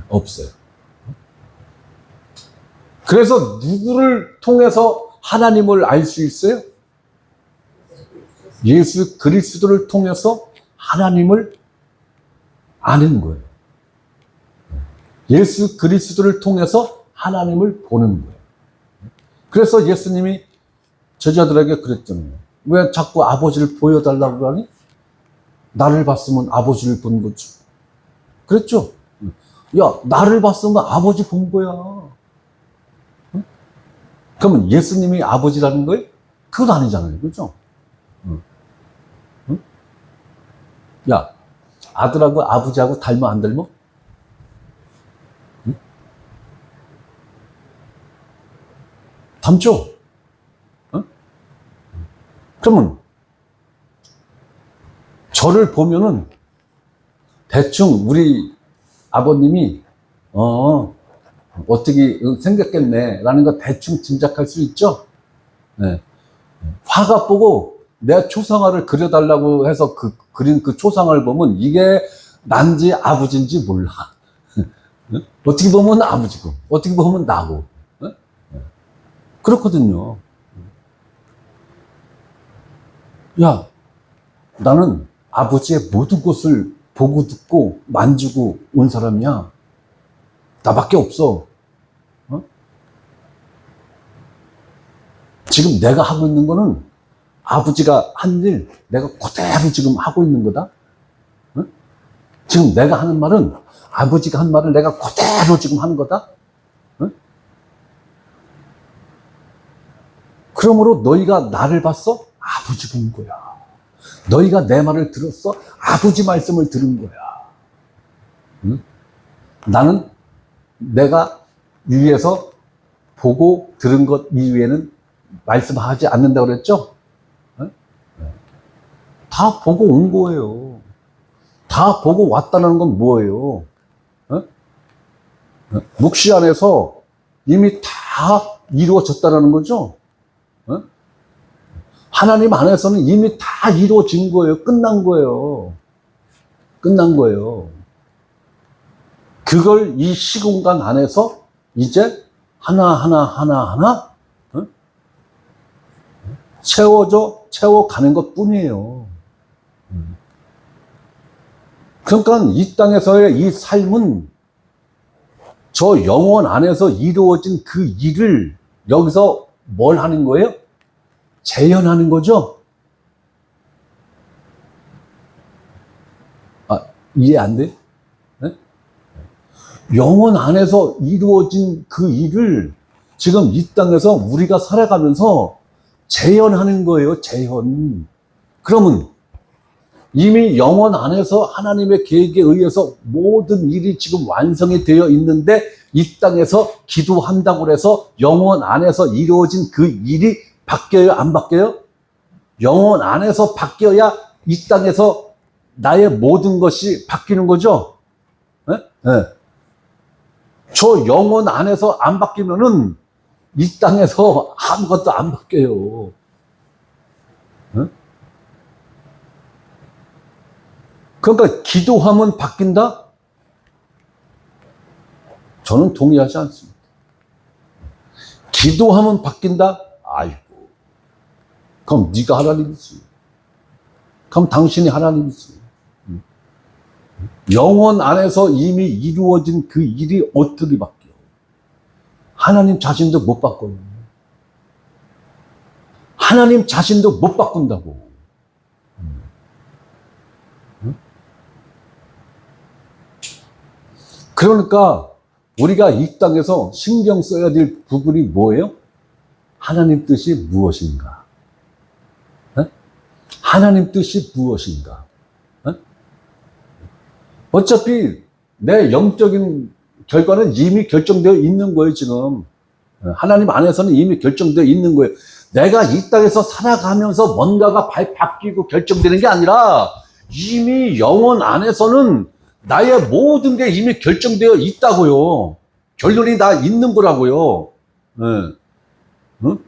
없어요. 그래서 누구를 통해서 하나님을 알 수 있어요? 예수 그리스도를 통해서 하나님을 아는 거예요. 예수 그리스도를 통해서 하나님을 보는 거예요. 그래서 예수님이 제자들에게 그랬잖아요. 왜 자꾸 아버지를 보여달라고 하니? 나를 봤으면 아버지를 본 거죠. 그랬죠? 야, 나를 봤으면 아버지 본 거야. 응? 그러면 예수님이 아버지라는 거예요? 그건 아니잖아요. 그죠? 응? 야, 아들하고 아버지하고 닮아 안 닮아? 응? 닮죠? 응? 그러면 저를 보면은 대충 우리 아버님이 어떻게 생겼겠네 라는 거 대충 짐작할 수 있죠. 네. 화가 보고 내 초상화를 그려달라고 해서 그린 그 초상화를 보면 이게 난지 아버지인지 몰라. 어떻게 보면 아버지고 어떻게 보면 나고. 그렇거든요. 야, 나는 아버지의 모든 것을 보고 듣고 만지고 온 사람이야. 나밖에 없어. 지금 내가 하고 있는 거는 아버지가 한 일 내가 그대로 지금 하고 있는 거다. 지금 내가 하는 말은 아버지가 한 말을 내가 그대로 지금 하는 거다. 그러므로 너희가 나를 봤어? 아버지 본 거야. 너희가 내 말을 들었어? 아버지 말씀을 들은 거야. 응? 나는 내가 위에서 보고 들은 것 이외에는 말씀하지 않는다고 그랬죠? 응? 다 보고 온 거예요. 다 보고 왔다는 건 뭐예요? 응? 묵시 안에서 이미 다 이루어졌다는 거죠? 응? 하나님 안에서는 이미 다 이루어진 거예요. 끝난 거예요. 끝난 거예요. 그걸 이 시공간 안에서 이제 하나하나 응? 채워가는 것 뿐이에요. 그러니까 이 땅에서의 이 삶은 저 영혼 안에서 이루어진 그 일을 여기서 뭘 하는 거예요? 재현하는 거죠? 이해 안 돼? 네? 영혼 안에서 이루어진 그 일을 지금 이 땅에서 우리가 살아가면서 재현하는 거예요, 재현. 그러면 이미 영혼 안에서 하나님의 계획에 의해서 모든 일이 지금 완성이 되어 있는데 이 땅에서 기도한다고 해서 영혼 안에서 이루어진 그 일이 바뀌어요? 안 바뀌어요? 영혼 안에서 바뀌어야 이 땅에서 나의 모든 것이 바뀌는 거죠? 네? 네. 저 영혼 안에서 안 바뀌면은 이 땅에서 아무것도 안 바뀌어요. 네? 그러니까 기도하면 바뀐다? 저는 동의하지 않습니다. 기도하면 바뀐다? 아이고, 그럼 네가 하나님이지. 그럼 당신이 하나님이지. 영혼 안에서 이미 이루어진 그 일이 어떻게 바뀌어? 하나님 자신도 못 바꿔요. 하나님 자신도 못 바꾼다고. 그러니까 우리가 이 땅에서 신경 써야 될 부분이 뭐예요? 하나님 뜻이 무엇인가? 네? 하나님 뜻이 무엇인가? 네? 어차피 내 영적인 결과는 이미 결정되어 있는 거예요, 지금. 하나님 안에서는 이미 결정되어 있는 거예요. 내가 이 땅에서 살아가면서 뭔가가 바뀌고 결정되는 게 아니라 이미 영혼 안에서는 나의 모든 게 이미 결정되어 있다고요. 결론이 다 있는 거라고요. 네. 어?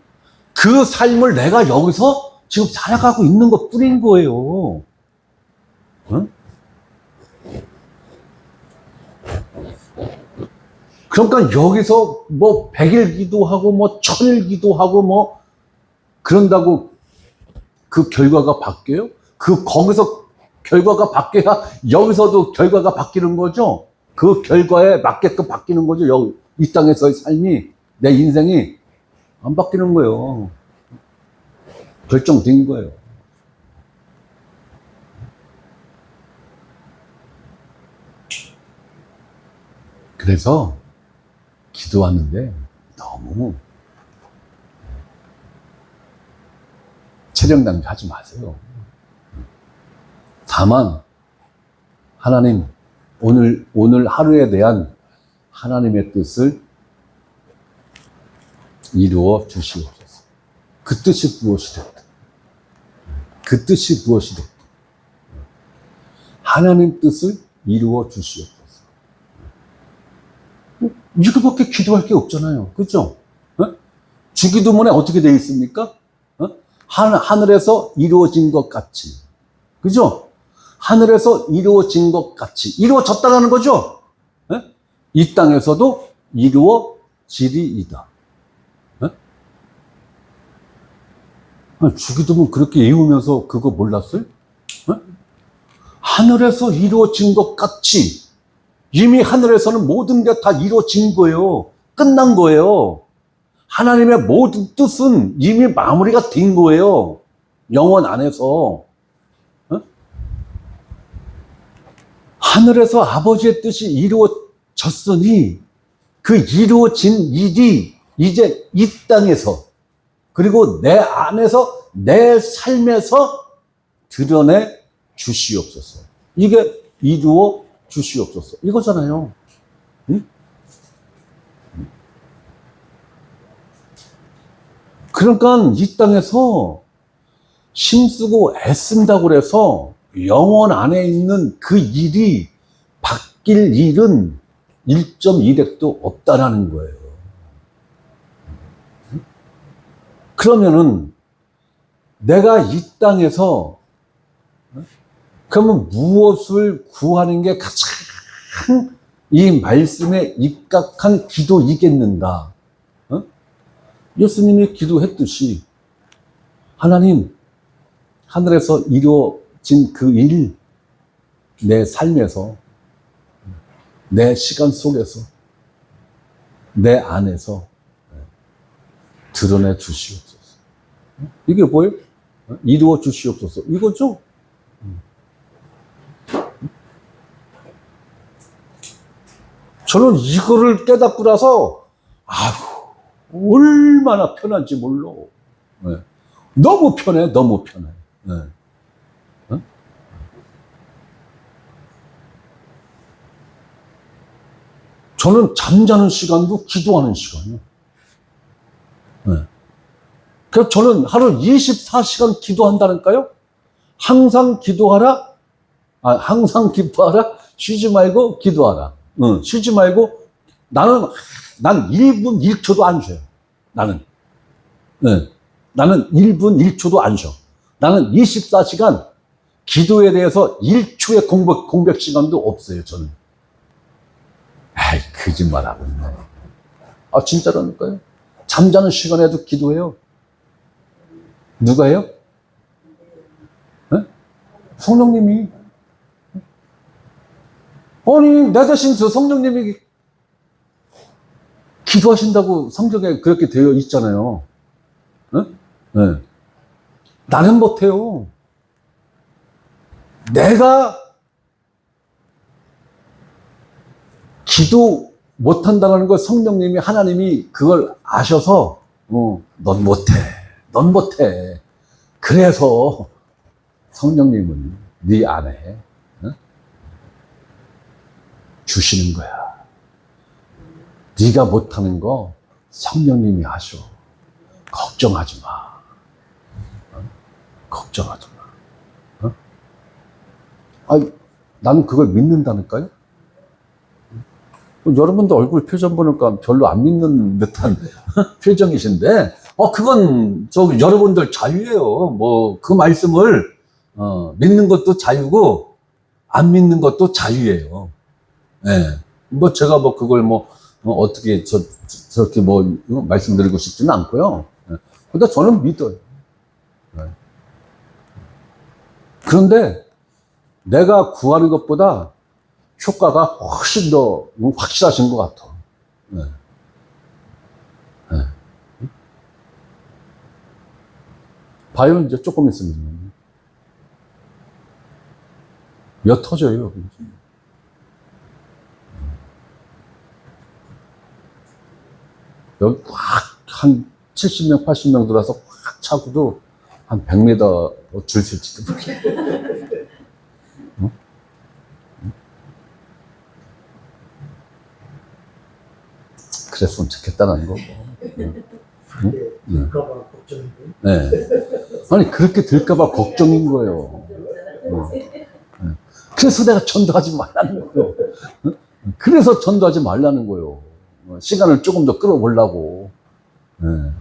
그 삶을 내가 여기서 지금 살아가고 있는 것 뿐인 거예요. 어? 그러니까 여기서 뭐 100일 기도하고 뭐 1000일 기도하고 뭐 그런다고 그 결과가 바뀌어요? 거기서 결과가 바뀌어야 여기서도 결과가 바뀌는 거죠? 그 결과에 맞게끔 바뀌는 거죠? 이 땅에서의 삶이, 내 인생이 안 바뀌는 거예요. 결정된 거예요. 그래서 기도하는데 너무 체력 낭비하지 마세요. 다만 하나님, 오늘 하루에 대한 하나님의 뜻을 이루어 주시옵소서. 그 뜻이 무엇이 됐든, 그 뜻이 무엇이 됐든 하나님 뜻을 이루어 주시옵소서. 이거밖에 기도할 게 없잖아요. 그죠? 주기도문에 어떻게 되어 있습니까? 하늘에서 이루어진 것 같이. 그죠? 하늘에서 이루어진 것 같이. 이루어졌다는 거죠? 이 땅에서도 이루어지리이다. 주기도문 그렇게 외우면서 그거 몰랐어요? 하늘에서 이루어진 것 같이. 이미 하늘에서는 모든 게 다 이루어진 거예요. 끝난 거예요. 하나님의 모든 뜻은 이미 마무리가 된 거예요. 영혼 안에서. 하늘에서 아버지의 뜻이 이루어졌으니 그 이루어진 일이 이제 이 땅에서 그리고 내 안에서 내 삶에서 드러내 주시옵소서. 이게 이루어 주시옵소서. 이거잖아요. 응? 그러니까 이 땅에서 힘쓰고 애쓴다고 해서 영혼 안에 있는 그 일이 바뀔 일은 1.1핵도 없다라는 거예요. 그러면은 내가 이 땅에서 그러면 무엇을 구하는 게 가장 이 말씀에 입각한 기도이겠는가? 예수님이 기도했듯이 하나님, 하늘에서 이루어진 그 일, 내 삶에서, 내 시간 속에서, 내 안에서 드러내 주시옵소서. 이게 뭐예요? 이루어 주시옵소서. 이거죠? 저는 이거를 깨닫고 나서, 얼마나 편한지 몰라. 네. 너무 편해, 너무 편해. 네. 저는 잠자는 시간도 기도하는 시간이에요. 네. 그래서 저는 하루 24시간 기도한다니까요. 항상 기도하라. 항상 기뻐하라. 쉬지 말고 기도하라. 쉬지 말고 난 1분 1초도 안 쉬어요. 나는 1분 1초도 안 쉬어. 나는 24시간 기도에 대해서 1초의 공백 시간도 없어요, 저는. 에이, 거짓말하고 있네. 진짜라니까요. 잠자는 시간에도 기도해요. 누가 해요? 네? 성령님이. 아니, 내 대신 저 성령님이 기도하신다고 성경에 그렇게 되어 있잖아요. 네? 네. 나는 못해요. 내가 기도 못한다는 걸 성령님이, 하나님이 그걸 아셔서, 넌 못해. 넌 못해. 그래서 성령님은 네 안에 주시는 거야. 네가 못하는 거 성령님이 하셔. 걱정하지 마. 걱정하지 마. 나는 그걸 믿는다니까요. 여러분도 얼굴 표정 보니까 별로 안 믿는 듯한 표정이신데, 그건 여러분들 자유예요. 뭐 그 말씀을 믿는 것도 자유고 안 믿는 것도 자유예요. 예. 뭐 제가 뭐 그걸 어떻게 저렇게 말씀드리고 싶지는 않고요. 예. 근데 저는 믿어요. 예. 그런데 내가 구하는 것보다 효과가 훨씬 더 확실하신 것 같아. 네. 네. 봐요, 이제 조금 있으면. 몇 터져요. 여기 한 70명, 80명 들어와서 확 차고도 한 100m 줄 쓸지도 모르겠어요. 그랬으면 좋겠다는 거고. 될까봐 걱정인데. 네. 아니, 그렇게 될까봐 걱정인 거예요. 그래서 내가 전도하지 말라는 거예요. 그래서 전도하지 말라는 거예요. 시간을 조금 더 끌어보려고. 네.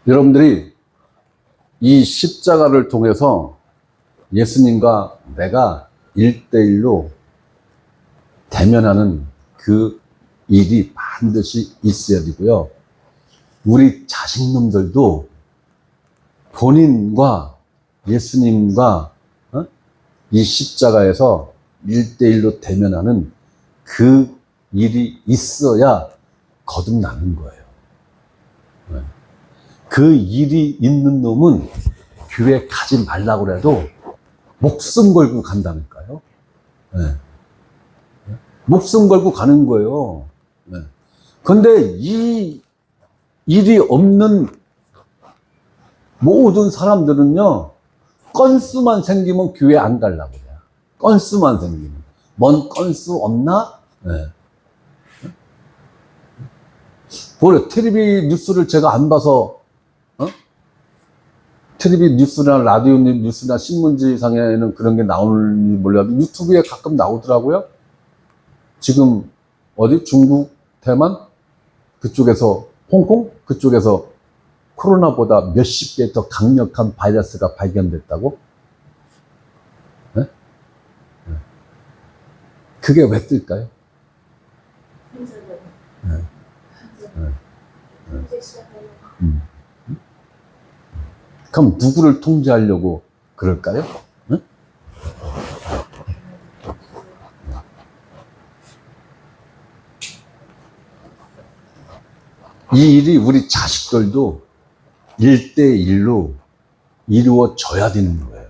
여러분들이 이 십자가를 통해서 예수님과 내가 1대1로 대면하는 그 일이 반드시 있어야 되고요. 우리 자식놈들도 본인과 예수님과 이 십자가에서 1대1로 대면하는 그 일이 있어야 거듭나는 거예요. 그 일이 있는 놈은 교회 가지 말라고 그래도 목숨 걸고 간다니까요. 네. 목숨 걸고 가는 거예요. 네. 근데 이 일이 없는 모든 사람들은요, 건수만 생기면 교회 안 가려고 그래요. 건수만 생기면. 뭔 건수 없나? 네. 뭐래, 텔레비 뉴스를 제가 안 봐서, 텔레비 뉴스나 라디오 뉴스나 신문지상에는 그런 게 나오는지 몰라도 유튜브에 가끔 나오더라고요. 지금 어디 중국, 대만 그쪽에서 홍콩 그쪽에서 코로나보다 몇십 배 더 강력한 바이러스가 발견됐다고? 네? 네. 그게 왜 뜰까요? 네. 그럼 누구를 통제하려고 그럴까요? 네? 이 일이 우리 자식들도 1대1로 이루어져야 되는 거예요.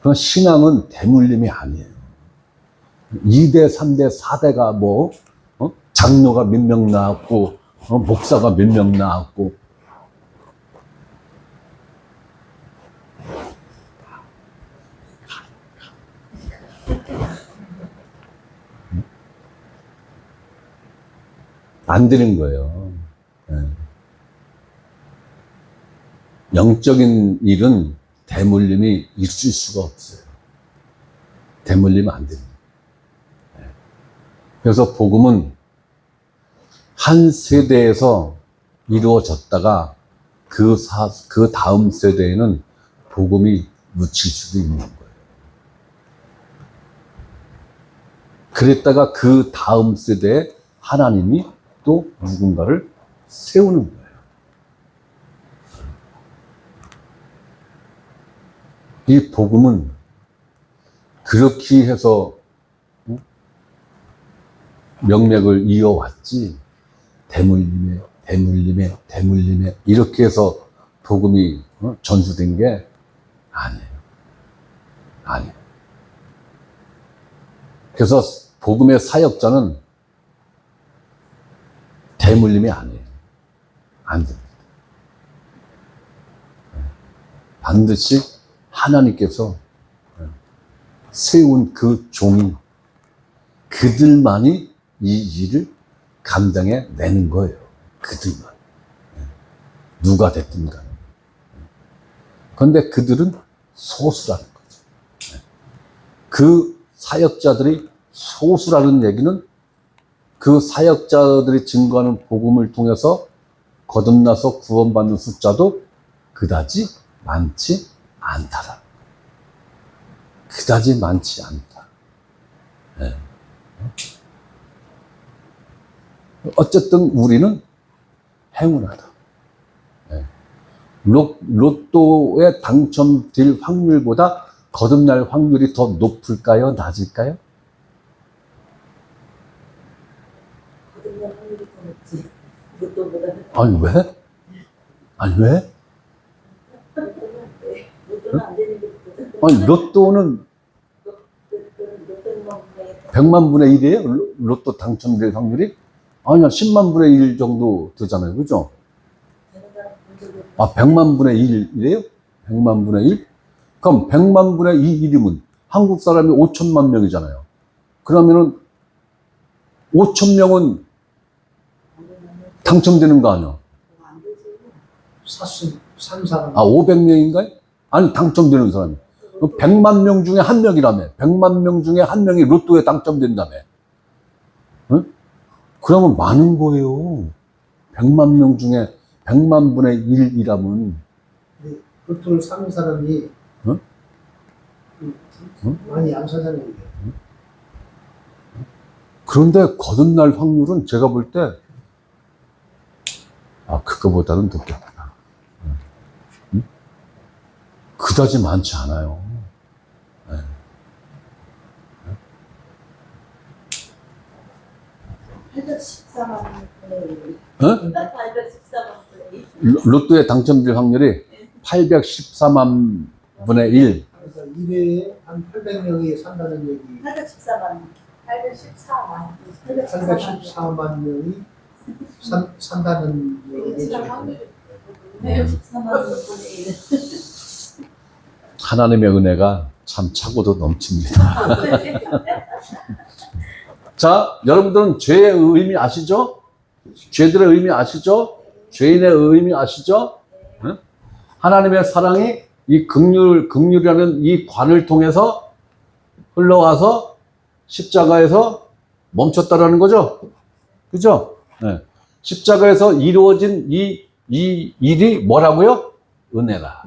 그럼 신앙은 대물림이 아니에요. 2대, 3대, 4대가 장로가 몇 명 나왔고, 목사가 몇 명 나왔고, 안 되는 거예요. 예. 영적인 일은 대물림이 있을 수가 없어요. 대물리면 안 됩니다. 예. 그래서 복음은 한 세대에서 이루어졌다가 그 다음 세대에는 복음이 묻힐 수도 있는 거예요. 그랬다가 그 다음 세대에 하나님이 또 누군가를 세우는 거예요. 이 복음은 그렇게 해서 명맥을 이어왔지, 대물림에 이렇게 해서 복음이 전수된 게 아니에요. 아니에요. 그래서 복음의 사역자는 대물림이 아니에요. 안 됩니다. 반드시 하나님께서 세운 그 종이, 그들만이 이 일을 감당해 내는 거예요. 그들만. 누가 됐든 간에. 그런데 그들은 소수라는 거죠. 그 사역자들이 소수라는 얘기는 그 사역자들이 증거하는 복음을 통해서 거듭나서 구원받는 숫자도 그다지 많지 않다라. 그다지 많지 않다. 네. 어쨌든 우리는 행운하다. 네. 로또에 당첨될 확률보다 거듭날 확률이 더 높을까요? 낮을까요? 거듭날 확률이 더 높지. 로또보다는. 아니, 왜? 아니, 왜? 로또는 안 되는 게 로또잖아. 아니, 로또는 로또는 100만 분의 1이에요? 로또 당첨될 확률이? 아니야, 10만 분의 1 정도 되잖아요. 그죠? 아, 100만 분의 1이래요? 100만 분의 1? 그럼 100만 분의 1이면 한국 사람이 5천만 명이잖아요. 그러면은 5천 명은 당첨되는 거 아니야? 산 사람. 아, 500명인가요? 아니, 당첨되는 사람이. 100만 명 중에 한 명이라며. 100만 명 중에 한 명이 로또에 당첨된다며. 응? 그러면 많은 거예요. 100만 명 중에 100만 분의 1이라면. 로또를 사는 사람이 응? 많이 안 사잖아요. 그런데 거듭날 확률은 제가 볼 때, 그거보다는 높겠다. 응? 그다지 많지 않아요. 네. 814만 분의 1. 응? 814만 분의 1. 로또에 당첨될 확률이 814만 분의 1. 그래서 1회에 한 800명이 산다는 얘기. 814만 814만 명이 산다는 얘기죠. 814만 분의 1. 하나님의 은혜가 참 차고도 넘칩니다. 자, 여러분들은 죄의 의미 아시죠? 죄들의 의미 아시죠? 죄인의 의미 아시죠? 응? 하나님의 사랑이 이 긍휼이라는 이 관을 통해서 흘러와서 십자가에서 멈췄다라는 거죠. 그죠? 네. 십자가에서 이루어진 이 일이 뭐라고요? 은혜라.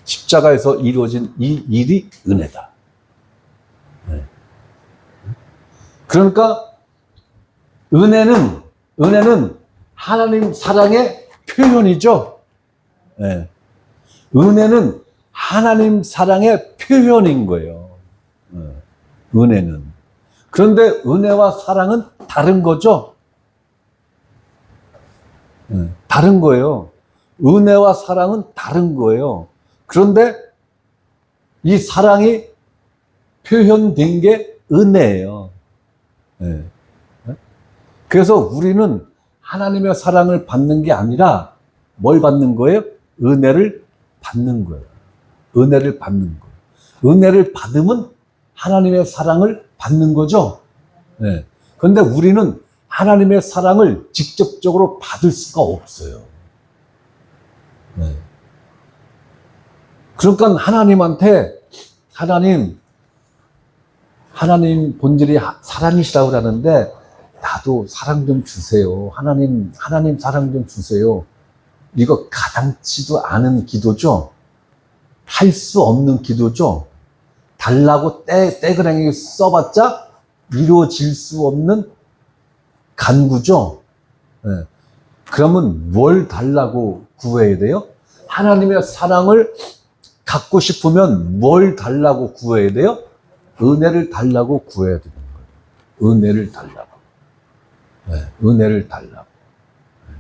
십자가에서 이루어진 이 일이 은혜다. 네. 그러니까 은혜는 하나님 사랑의 표현이죠. 네. 은혜는 하나님 사랑의 표현인 거예요. 은혜는. 그런데 은혜와 사랑은 다른 거죠. 다른 거예요. 은혜와 사랑은 다른 거예요. 그런데 이 사랑이 표현된 게 은혜예요. 그래서 우리는 하나님의 사랑을 받는 게 아니라 뭘 받는 거예요? 은혜를 받는 거예요. 은혜를 받는 거예요. 은혜를 받으면 하나님의 사랑을 받는 거죠. 네. 근데 우리는 하나님의 사랑을 직접적으로 받을 수가 없어요. 네. 그러니까 하나님한테 하나님 본질이 사랑이시라고 그러는데 나도 사랑 좀 주세요. 하나님 사랑 좀 주세요. 이거 가당치도 않은 기도죠. 할 수 없는 기도죠. 달라고 떼그랑이 써봤자 이루어질 수 없는 간구죠. 네. 그러면 뭘 달라고 구해야 돼요? 하나님의 사랑을 갖고 싶으면 뭘 달라고 구해야 돼요? 은혜를 달라고 구해야 되는 거예요. 은혜를 달라고. 네. 은혜를 달라고. 네.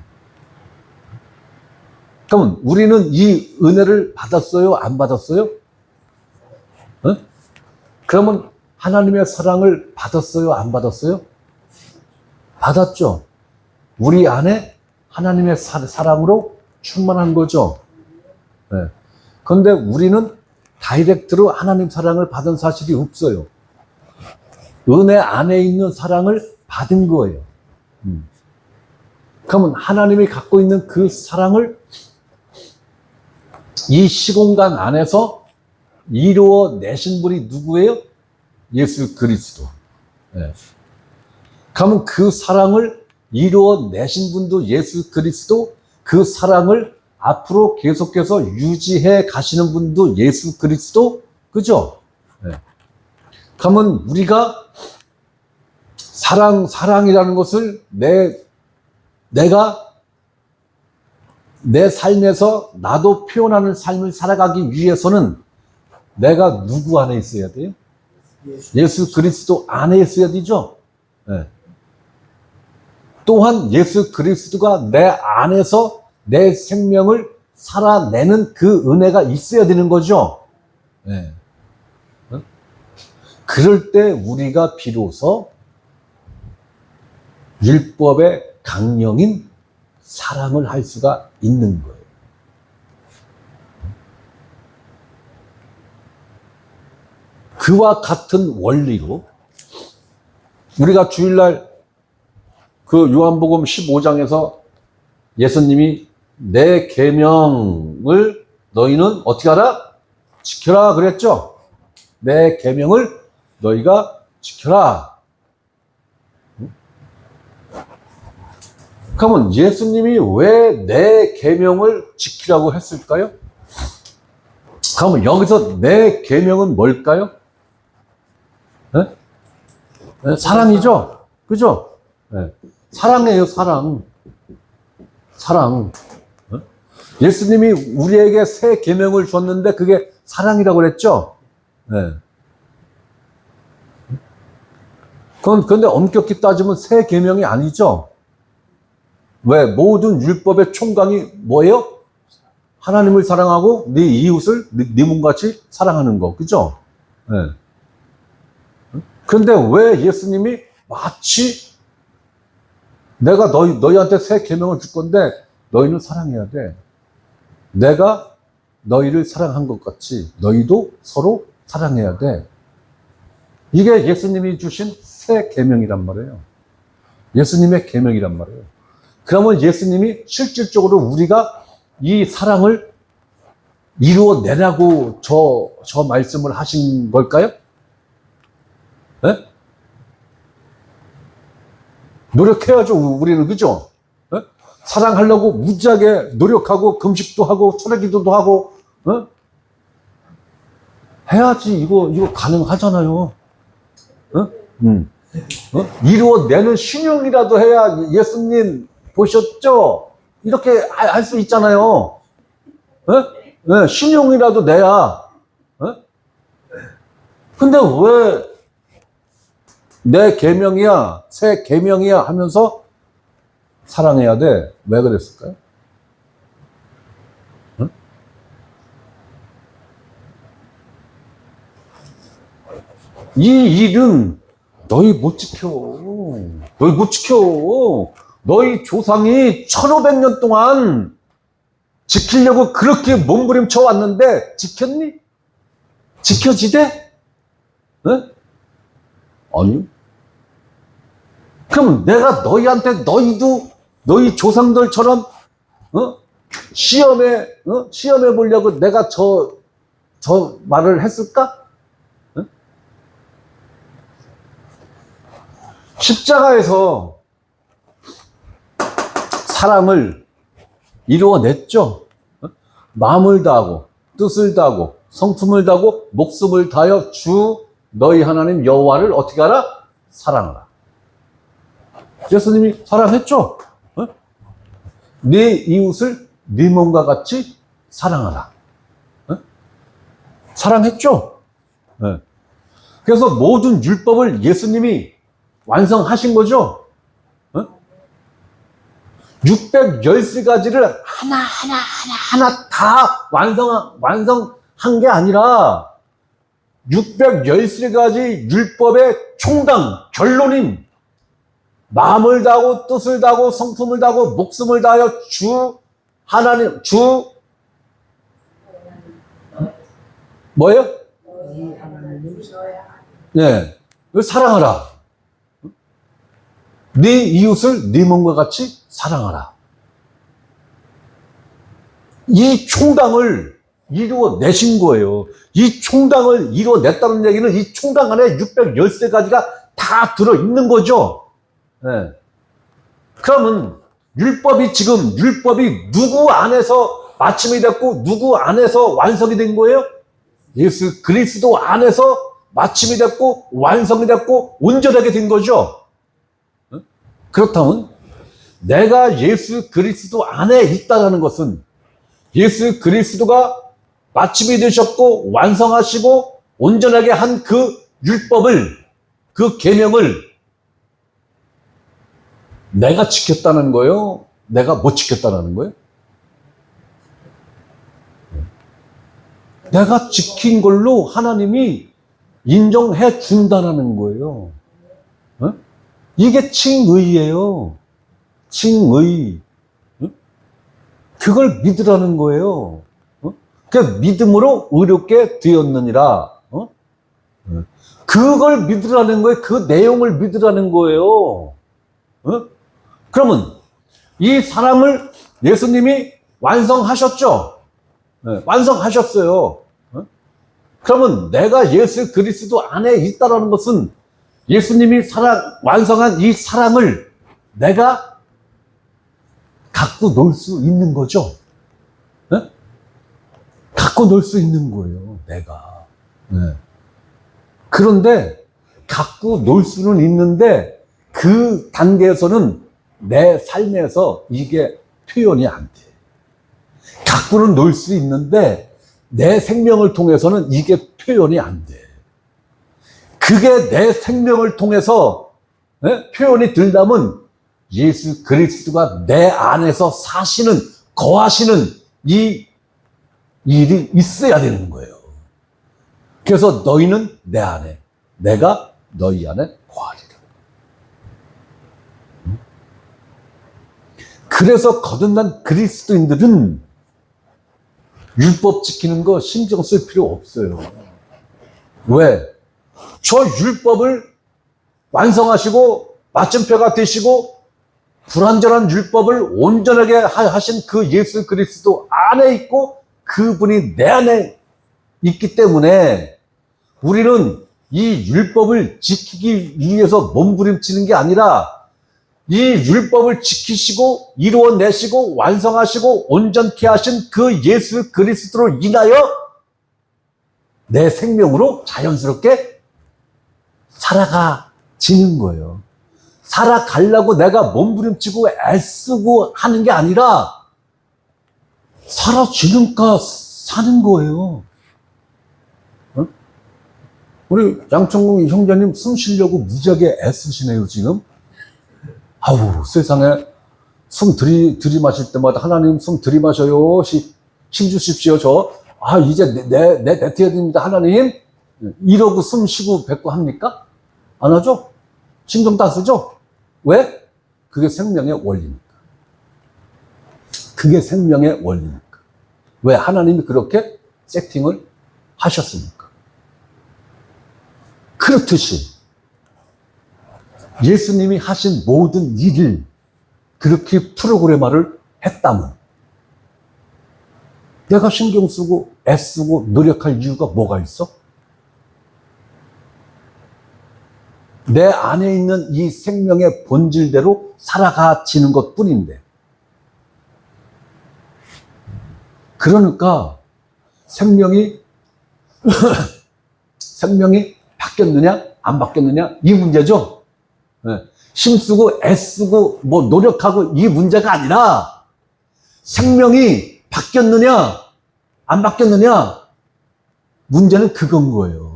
그러면 우리는 이 은혜를 받았어요? 안 받았어요? 네? 그러면 하나님의 사랑을 받았어요? 안 받았어요? 받았죠. 우리 안에 하나님의 사랑으로 충만한 거죠. 네. 그런데 우리는 다이렉트로 하나님 사랑을 받은 사실이 없어요. 은혜 안에 있는 사랑을 받은 거예요. 그러면 하나님이 갖고 있는 그 사랑을 이 시공간 안에서 이루어내신 분이 누구예요? 예수 그리스도. 네. 그러면 그 사랑을 이루어내신 분도 예수 그리스도, 그 사랑을 앞으로 계속해서 유지해 가시는 분도 예수 그리스도, 그죠? 네. 그러면 우리가 사랑이라는 것을 내가 내 삶에서 나도 표현하는 삶을 살아가기 위해서는 내가 누구 안에 있어야 돼요? 예수 그리스도 안에 있어야 되죠? 네. 또한 예수 그리스도가 내 안에서 내 생명을 살아내는 그 은혜가 있어야 되는 거죠. 네. 그럴 때 우리가 비로소 율법의 강령인 사랑을 할 수가 있는 거예요. 그와 같은 원리로 우리가 주일날 그 요한복음 15장에서 예수님이 내 계명을 너희는 어떻게 하라? 지켜라 그랬죠? 내 계명을 너희가 지켜라. 그러면 예수님이 왜 내 계명을 지키라고 했을까요? 그러면 여기서 내 계명은 뭘까요? 네? 네, 사랑이죠? 그죠? 네. 사랑이에요, 사랑. 사랑. 네? 예수님이 우리에게 새 계명을 줬는데 그게 사랑이라고 그랬죠? 네. 그런데 엄격히 따지면 새 계명이 아니죠? 왜? 모든 율법의 총강이 뭐예요? 하나님을 사랑하고 네 이웃을 네 몸같이 사랑하는 거. 그죠? 네. 그런데 왜 예수님이 마치 내가 너희한테 새 계명을 줄 건데 너희는 사랑해야 돼. 내가 너희를 사랑한 것 같이 너희도 서로 사랑해야 돼. 이게 예수님이 주신 새 계명이란 말이에요. 예수님의 계명이란 말이에요. 그러면 예수님이 실질적으로 우리가 이 사랑을 이루어내라고 저 말씀을 하신 걸까요? 네? 노력해야죠, 우리는. 그죠? 네? 사랑하려고 무지하게 노력하고 금식도 하고 철회기도도 하고 해야지 이거 가능하잖아요. 이루어내는 신용이라도 해야 근데 보셨죠? 이렇게 할 수 있잖아요. 네, 신용이라도 내야. 근데 왜 내 계명이야, 새 계명이야 하면서 사랑해야 돼? 왜 그랬을까요? 이 일은 너희 못 지켜. 너희 못 지켜. 너희 조상이 1500년 동안 지키려고 그렇게 몸부림쳐 왔는데 지켰니? 지켜지대? 네? 아니. 그럼 내가 너희한테 너희 조상들처럼 시험해 보려고 내가 저 말을 했을까? 십자가에서 사랑을 이루어냈죠. 마음을 다하고 뜻을 다하고 성품을 다하고 목숨을 다하여 주 너희 하나님 여호와를 어떻게 하라? 사랑하라. 예수님이 사랑했죠. 네 이웃을 네 몸과 같이 사랑하라. 사랑했죠. 그래서 모든 율법을 예수님이 완성하신 거죠. 613가지를 하나 다 완성한 게 아니라 613가지 율법의 총당, 결론인 마음을 다하고 뜻을 다하고 성품을 다하고 목숨을 다하여 주 하나님, 뭐예요? 네, 사랑하라. 네 이웃을 네 몸과 같이 사랑하라. 이 총당을 이루어내신 거예요. 이 총당을 이루어냈다는 얘기는 이 총당 안에 613가지가 다 들어있는 거죠. 네. 그러면 율법이 누구 안에서 마침이 됐고 누구 안에서 완성이 된 거예요? 예수 그리스도 안에서 마침이 됐고 완성이 됐고 온전하게 된 거죠. 그렇다면 내가 예수 그리스도 안에 있다는 것은 예수 그리스도가 마침이 되셨고 완성하시고 온전하게 한 그 율법을, 그 계명을 내가 지켰다는 거예요? 내가 못 지켰다는 거예요? 내가 지킨 걸로 하나님이 인정해 준다는 거예요. 이게 칭의예요. 칭의. 그걸 믿으라는 거예요. 그 믿음으로 의롭게 되었느니라. 그걸 믿으라는 거예요. 그 내용을 믿으라는 거예요. 그러면 이 사랑을 예수님이 완성하셨죠? 완성하셨어요. 그러면 내가 예수 그리스도 안에 있다는 것은 예수님이 완성한 이 사랑을 내가 갖고 놀 수 있는 거죠. 갖고 놀 수 있는 거예요, 내가. 그런데 갖고 놀 수는 있는데 그 단계에서는 내 삶에서 이게 표현이 안 돼. 갖고는 놀 수 있는데 내 생명을 통해서는 이게 표현이 안 돼. 그게 내 생명을 통해서 표현이 되려면 예수 그리스도가 내 안에서 사시는, 거하시는 이 일이 있어야 되는 거예요. 그래서 너희는 내 안에, 내가 너희 안에 거하리라. 그래서 거듭난 그리스도인들은 율법 지키는 거 신경 쓸 필요 없어요. 왜? 저 율법을 완성하시고 마침표가 되시고 불완전한 율법을 온전하게 하신 그 예수 그리스도 안에 있고 그분이 내 안에 있기 때문에 우리는 이 율법을 지키기 위해서 몸부림치는 게 아니라 이 율법을 지키시고 이루어내시고 완성하시고 온전케 하신 그 예수 그리스도로 인하여 내 생명으로 자연스럽게 살아가지는 거예요. 살아가려고 내가 몸부림치고 애쓰고 하는 게 아니라 살아지니까 사는 거예요. 우리 양천국 형제님 숨 쉬려고 무지하게 애쓰시네요, 지금. 아우, 세상에 숨 들이마실 때마다 하나님 숨 들이마셔요. 힘 주십시오, 이제 내 뒤에 됩니다, 하나님. 이러고 숨 쉬고 뱉고 합니까? 안 하죠? 신경 다 쓰죠? 왜? 그게 생명의 원리니까. 그게 생명의 원리니까. 왜? 하나님이 그렇게 세팅을 하셨으니까. 그렇듯이 예수님이 하신 모든 일을 그렇게 프로그래머를 했다면 내가 신경 쓰고 애쓰고 노력할 이유가 뭐가 있어? 내 안에 있는 이 생명의 본질대로 살아가지는 것 뿐인데. 그러니까 생명이 바뀌었느냐 안 바뀌었느냐 이 문제죠. 네. 힘쓰고 애쓰고 뭐 노력하고 이 문제가 아니라 생명이 바뀌었느냐 안 바뀌었느냐 문제는 그건 거예요.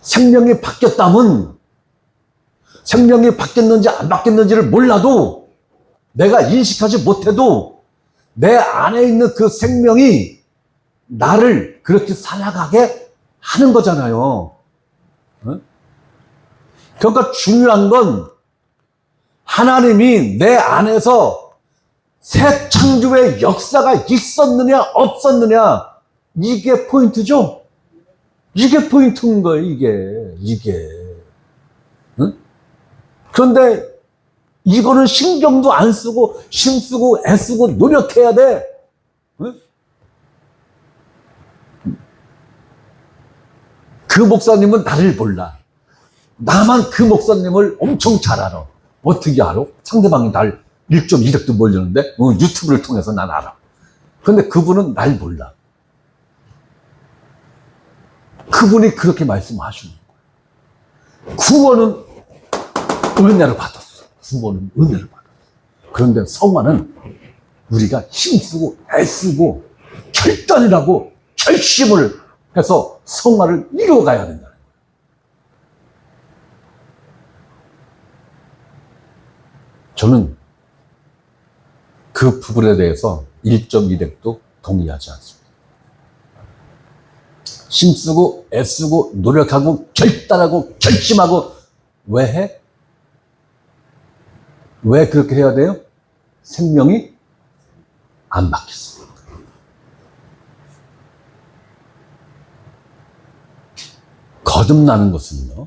생명이 바뀌었다면 생명이 바뀌었는지 안 바뀌었는지를 몰라도 내가 인식하지 못해도 내 안에 있는 그 생명이 나를 그렇게 살아가게 하는 거잖아요. 그러니까 중요한 건 하나님이 내 안에서 새 창조의 역사가 있었느냐 없었느냐 이게 포인트죠. 이게 포인트인 거예요. 이게. 응? 그런데 이거는 신경도 안 쓰고 힘쓰고 애쓰고 노력해야 돼. 응? 그 목사님은 나를 몰라. 나만 그 목사님을 엄청 잘 알아. 어떻게 알아? 상대방이 날 1.2력도 몰렸는데 유튜브를 통해서 난 알아. 근데 그분은 날 몰라. 그분이 그렇게 말씀하시는 거예요. 구원은 은혜를 받았어. 구원은 은혜를 받았어. 그런데 성화는 우리가 힘쓰고 애쓰고 결단이라고 결심을 해서 성화를 이루어가야 된다는 거예요. 저는 그 부분에 대해서 1.2렉도 동의하지 않습니다. 힘쓰고 애쓰고 노력하고 결단하고 결심하고 왜 해? 왜 그렇게 해야 돼요? 생명이 안 바뀌었어. 거듭나는 것은요,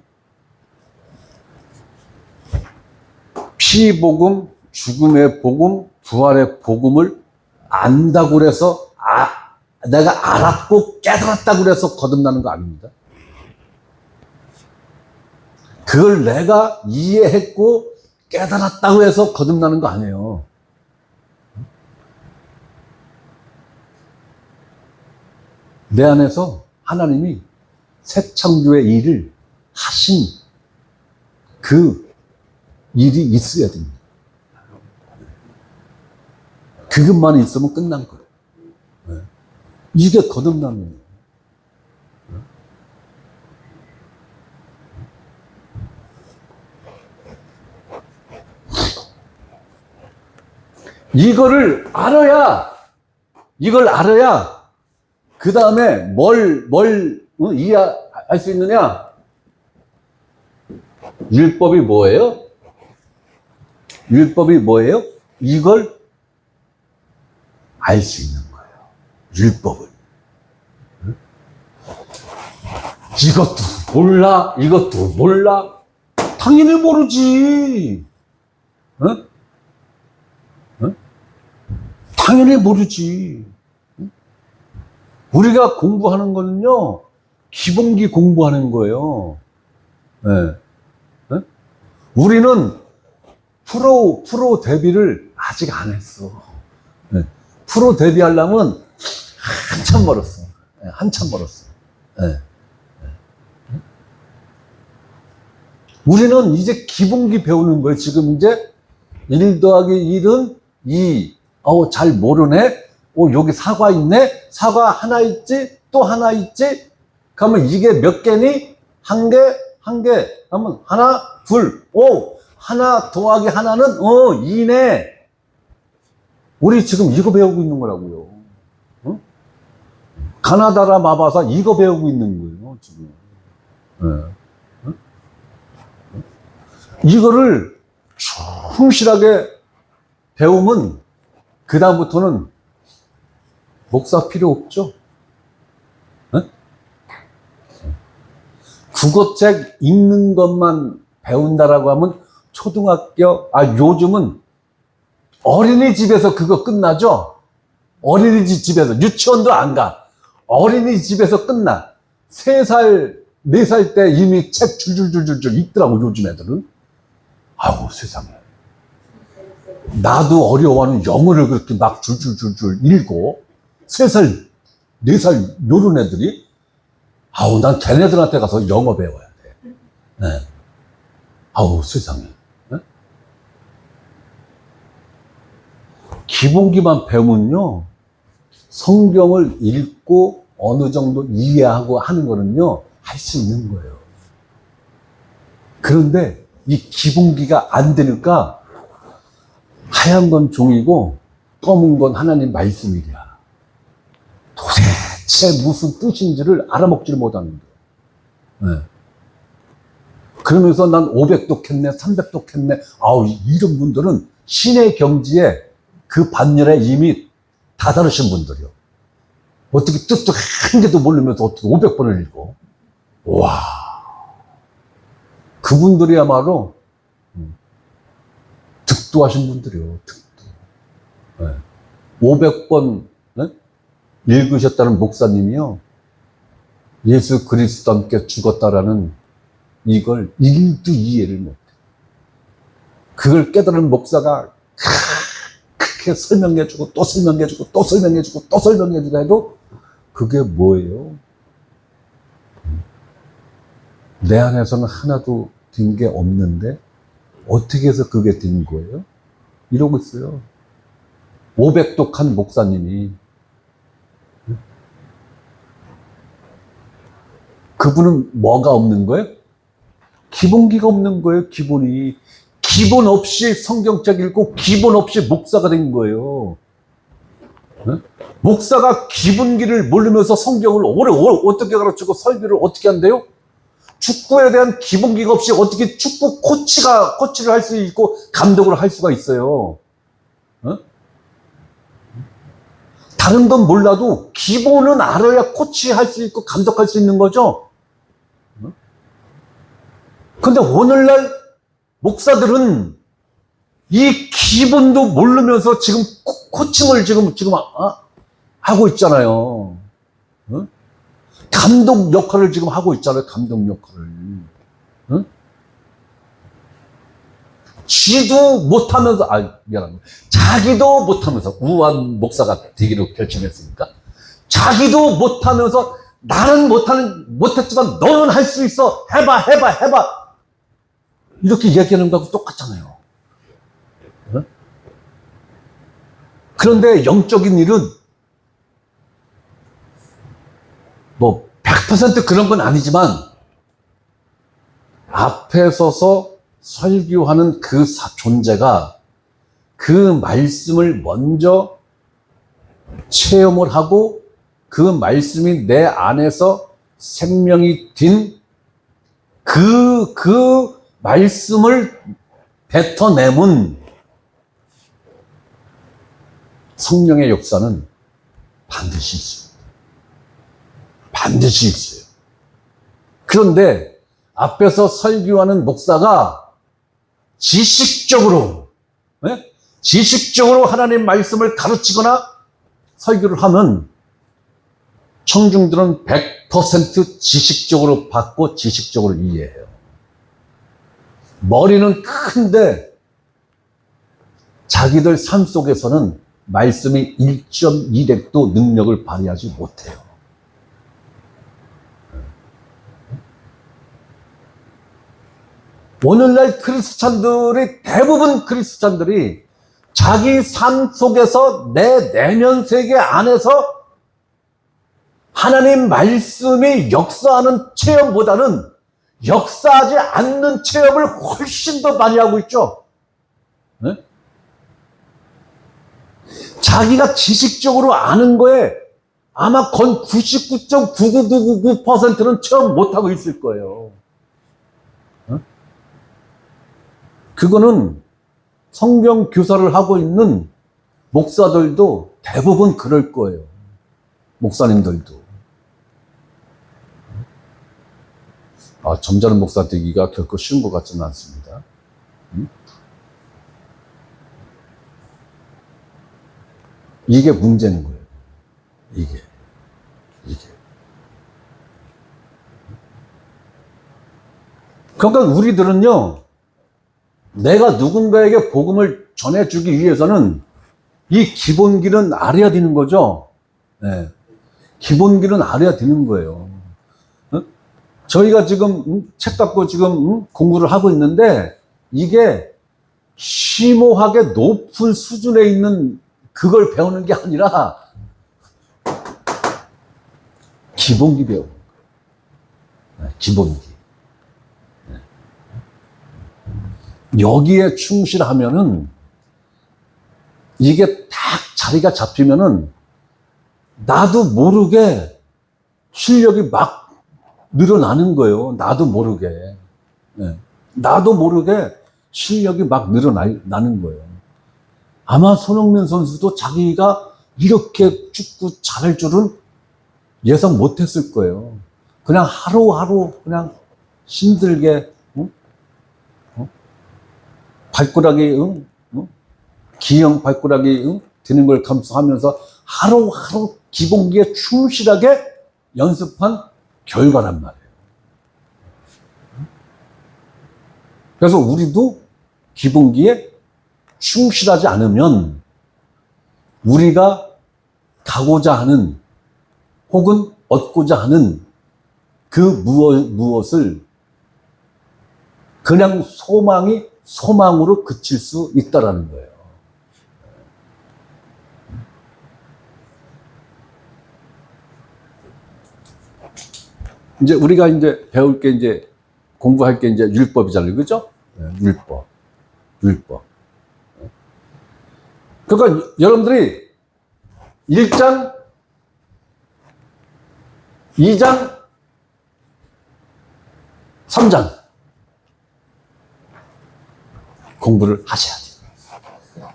피복음, 죽음의 복음, 부활의 복음을 안다고 그래서 내가 알았고 깨달았다고 그래서 거듭나는 거 아닙니다. 그걸 내가 이해했고 깨달았다고 해서 거듭나는 거 아니에요. 내 안에서 하나님이 새 창조의 일을 하신 그 일이 있어야 됩니다. 그것만 있으면 끝난 거예요. 이게 거듭남이에요. 이걸 알아야 그 다음에 뭘 이해할 수 있느냐? 율법이 뭐예요? 율법이 뭐예요? 이걸 알 수 있는 거예요. 율법을. 이것도 몰라? 당연히 모르지. 어? 당연히 모르지. 우리가 공부하는 거는요, 기본기 공부하는 거예요. 네. 네? 우리는 프로 데뷔를 아직 안 했어. 네. 프로 데뷔하려면 한참 멀었어. 네, 한참 멀었어. 네. 우리는 이제 기본기 배우는 거예요. 지금 이제 1 더하기 1은 2. 잘 모르네. 여기 사과 있네. 사과 하나 있지. 또 하나 있지. 그러면 이게 몇 개니? 한 개. 그러면 하나, 둘, 하나 더하기 하나는 2네. 우리 지금 이거 배우고 있는 거라고요. 어? 가나다라 마바사 이거 배우고 있는 거예요, 지금. 네. 이거를 충실하게 배우면 그다음부터는 목사 필요 없죠. 네? 국어책 읽는 것만 배운다라고 하면 요즘은 어린이집에서 그거 끝나죠? 어린이집에서, 유치원도 안 가. 어린이집에서 끝나. 3살, 4살 때 이미 책 줄줄줄줄 읽더라고, 요즘 애들은. 아우, 세상에. 나도 어려워하는 영어를 그렇게 막 줄줄줄줄 읽고, 3살, 4살 요런 애들이, 아우, 난 걔네들한테 가서 영어 배워야 돼. 네. 아우, 세상에. 네? 기본기만 배우면요, 성경을 읽고 어느 정도 이해하고 하는 거는요, 할 수 있는 거예요. 그런데 이 기본기가 안 되니까 하얀 건 종이고 검은 건 하나님 말씀이랴. 도대체 무슨 뜻인지를 알아먹지를 못하는 거예요. 네. 그러면서 난 500도 캤네, 300도 캤네. 아우, 이런 분들은 신의 경지에 그 반열에 이미 다다르신 분들이요. 어떻게 뜻도 한 개도 모르면서 어떻게 500번을 읽어? 와. 그분들이야말로 득도하신 분들이요. 득도. 네. 500번 네? 읽으셨다는 목사님이요. 예수 그리스도 함께 죽었다라는 이걸 1도 이해를 못해. 그걸 깨달은 목사가 그렇게 설명해주고 또 설명해주고 또 설명해주고 또 설명해주고 해도 그게 뭐예요? 내 안에서는 하나도 된 게 없는데 어떻게 해서 그게 된 거예요? 이러고 있어요. 500독한 목사님이. 그분은 뭐가 없는 거예요? 기본기가 없는 거예요, 기본이. 기본 없이 성경책 읽고 기본 없이 목사가 된 거예요. 네? 목사가 기본기를 모르면서 성경을 어떻게 가르치고 설교를 어떻게 한대요? 축구에 대한 기본기가 없이 어떻게 축구 코치를 할 수 있고 감독을 할 수가 있어요. 어? 다른 건 몰라도 기본은 알아야 코치할 수 있고 감독할 수 있는 거죠. 근데 오늘날 목사들은 이 기본도 모르면서 지금 코칭을 지금 하고 있잖아요. 어? 감독 역할을 지금 하고 있잖아요. 감독 역할을. 어? 지도 못하면서, 미안합니다. 자기도 못하면서, 우한 목사가 되기로 결심했으니까. 자기도 못하면서, 나는 못했지만 너는 할 수 있어. 해봐. 이렇게 얘기하는 거하고 똑같잖아요. 어? 그런데 영적인 일은, 100% 그런 건 아니지만, 앞에 서서 설교하는 그 존재가 그 말씀을 먼저 체험을 하고 그 말씀이 내 안에서 생명이 든 그 말씀을 뱉어내면 성령의 역사는 반드시 있어요. 반드시 있어요. 그런데 앞에서 설교하는 목사가 지식적으로 하나님 말씀을 가르치거나 설교를 하면 청중들은 100% 지식적으로 받고 지식적으로 이해해요. 머리는 큰데 자기들 삶 속에서는 말씀이 1.1핵도 능력을 발휘하지 못해요. 오늘날 대부분 크리스찬들이 자기 삶 속에서 내 내면 세계 안에서 하나님 말씀이 역사하는 체험보다는 역사하지 않는 체험을 훨씬 더 많이 하고 있죠. 네? 자기가 지식적으로 아는 거에 아마 건 99.99999%는 체험 못하고 있을 거예요. 그거는 성경 교사를 하고 있는 목사들도 대부분 그럴 거예요. 목사님들도. 점잖은 목사 되기가 결코 쉬운 것 같지는 않습니다. 이게 문제인 거예요. 이게. 그러니까 우리들은요, 내가 누군가에게 복음을 전해주기 위해서는 이 기본기는 알아야 되는 거죠. 네. 기본기는 알아야 되는 거예요. 저희가 지금 책 갖고 지금 공부를 하고 있는데 이게 심오하게 높은 수준에 있는 그걸 배우는 게 아니라 기본기 배우는 거예요. 기본기. 여기에 충실하면은 이게 딱 자리가 잡히면은 나도 모르게 실력이 막 늘어나는 거예요. 나도 모르게. 나도 모르게 실력이 막 늘어나는 거예요. 아마 손흥민 선수도 자기가 이렇게 축구 잘할 줄은 예상 못 했을 거예요. 그냥 하루하루 그냥 힘들게, 발가락이, 기형 발가락이 드는 걸 감수하면서 하루하루 기본기에 충실하게 연습한 결과란 말이에요. 그래서 우리도 기본기에 충실하지 않으면 우리가 가고자 하는 혹은 얻고자 하는 그 무엇을 그냥 소망으로 그칠 수 있다라는 거예요. 이제 우리가 이제 배울 게 이제 공부할 게 이제 율법이잖아요. 그죠? 율법. 그러니까 여러분들이 1장, 2장, 3장 공부를 하셔야 돼요.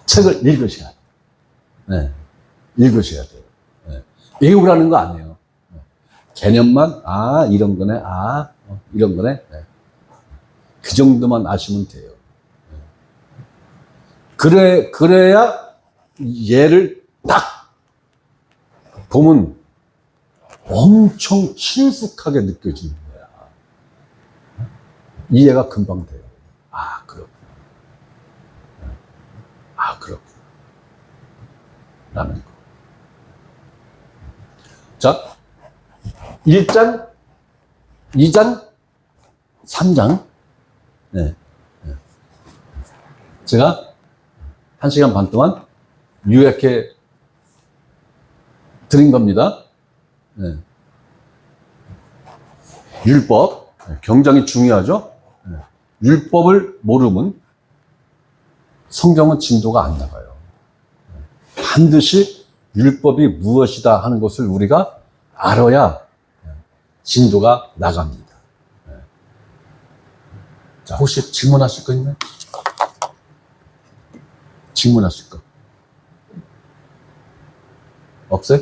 책을 읽으셔야 돼요. 네. 읽으셔야 돼요. 네. 외우라는 거 아니에요. 개념만, 이런 거네, 이런 거네. 네. 그 정도만 아시면 돼요. 그래야 얘를 딱 보면 엄청 친숙하게 느껴지는 거야. 이해가 금방 돼요. 그렇구나. 그렇구나. 라는 거. 자, 1장, 2장, 3장. 네. 제가 1시간 반 동안 요약해 드린 겁니다. 네. 율법. 굉장히 중요하죠. 네. 율법을 모르면 성경은 진도가 안 나가요. 반드시 율법이 무엇이다 하는 것을 우리가 알아야 진도가 나갑니다. 자, 혹시 질문하실 거 있나요? 질문하실 거 없어요?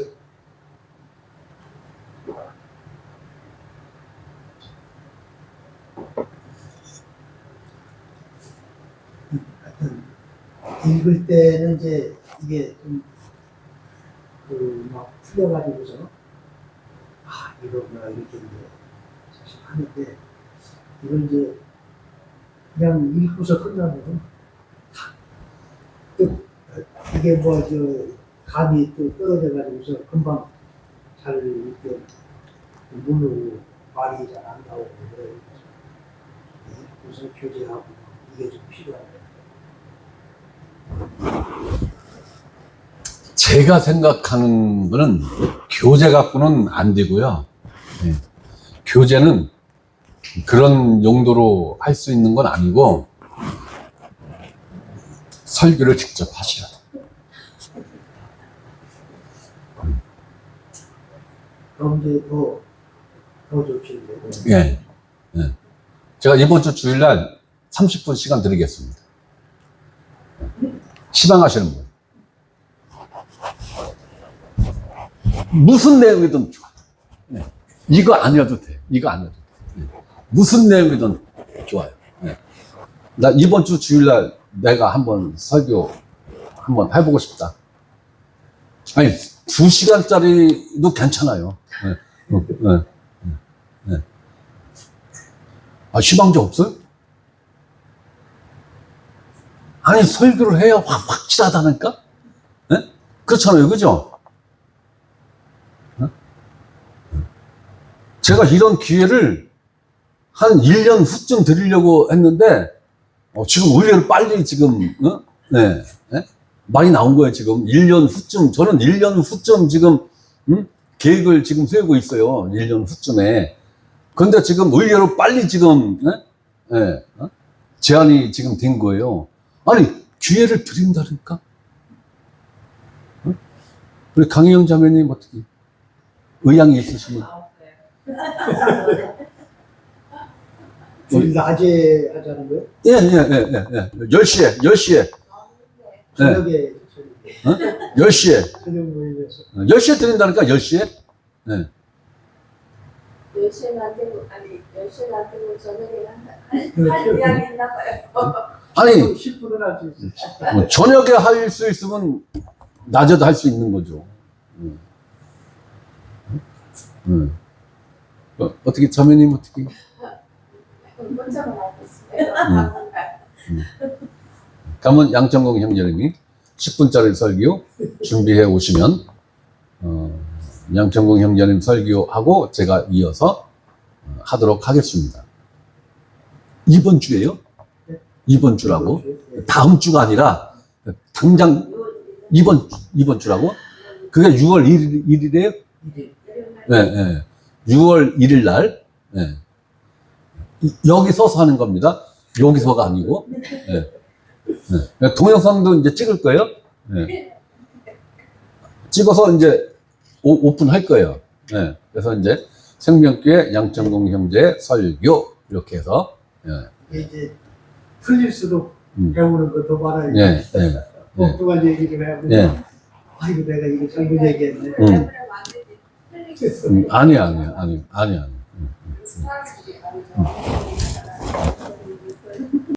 읽을 때는 이제 이게 좀 막 풀려가지고서 이거구나 이렇게 이제 사실 하는데 이걸 이제 그냥 읽고서 끝나면 또 이게 감이 또 떨어져가지고서 금방 잘 이렇게 모르고 말이 잘 안 나오고 그래요. 읽고서 교제하고 이게 좀 필요하네요. 제가 생각하는 거는 교재 갖고는 안 되고요. 네. 교재는 그런 용도로 할 수 있는 건 아니고 설교를 직접 하셔야 돼요. 그럼 이제 더 좋겠네요. 예. 예. 제가 이번 주 주일날 30분 시간 드리겠습니다. 시방하시는 분. 무슨 내용이든 좋아. 네. 이거 아니어도 돼. 이거 아니어도 돼. 무슨 내용이든 좋아요. 예. 나 이번 주 주일날 내가 한번 설교 한번 해보고 싶다. 아니, 2시간짜리도 괜찮아요. 예. 예. 아, 희망자 없어요? 아니, 설교를 해야 확실하다니까? 예? 그렇잖아요. 그죠? 예? 제가 이런 기회를 한 1년 후쯤 드리려고 했는데, 지금 의외로 빨리 지금, 네, 네? 많이 나온 거예요, 지금. 1년 후쯤, 저는 1년 후쯤 지금, 계획을 지금 세우고 있어요. 1년 후쯤에. 근데 지금 의외로 빨리 지금, 네? 네, 제한이 지금 된 거예요. 아니, 기회를 드린다니까? 우리 강희영 자매님 어떻게, 의향이 있으시면? 주일 낮에 하자는 거예요? 예. 10시에. 저녁에 10시에. 저녁 모임에서 10시에 드린다니까, 10시에? 네. 10시에 안 되고, 아니, 10시에 안 되고, 저녁에 할 그렇죠. 이야기 했나 봐요. 아니, 10분은 할 수 있어요. 저녁에 할 수 있으면, 낮에도 할 수 있는 거죠. 어떻게, 자매님 어떻게? 혼자만 알고 있습니다. 그러면 양정공 형제님이 10분짜리 설교 준비해 오시면, 양정공 형제님 설교하고 제가 이어서 하도록 하겠습니다. 이번 주에요? 이번 주라고? 다음 주가 아니라, 당장 이번 주라고? 그게 6월 1일이에요? 네. 6월 1일 날, 네. 여기 서서 하는 겁니다. 여기서가 아니고. 네. 네. 동영상도 이제 찍을 거예요. 네. 찍어서 이제 오픈할 거예요. 네. 그래서 이제 생명교회 양천공 형제 설교 이렇게 해서. 네. 이제 틀릴수록 배우는 거 더 많아요. 네. 엉뚱한 얘기를 하고. 네. 아이고, 내가 이거 잘못 얘기했네. 아니야. 사람들이 알죠.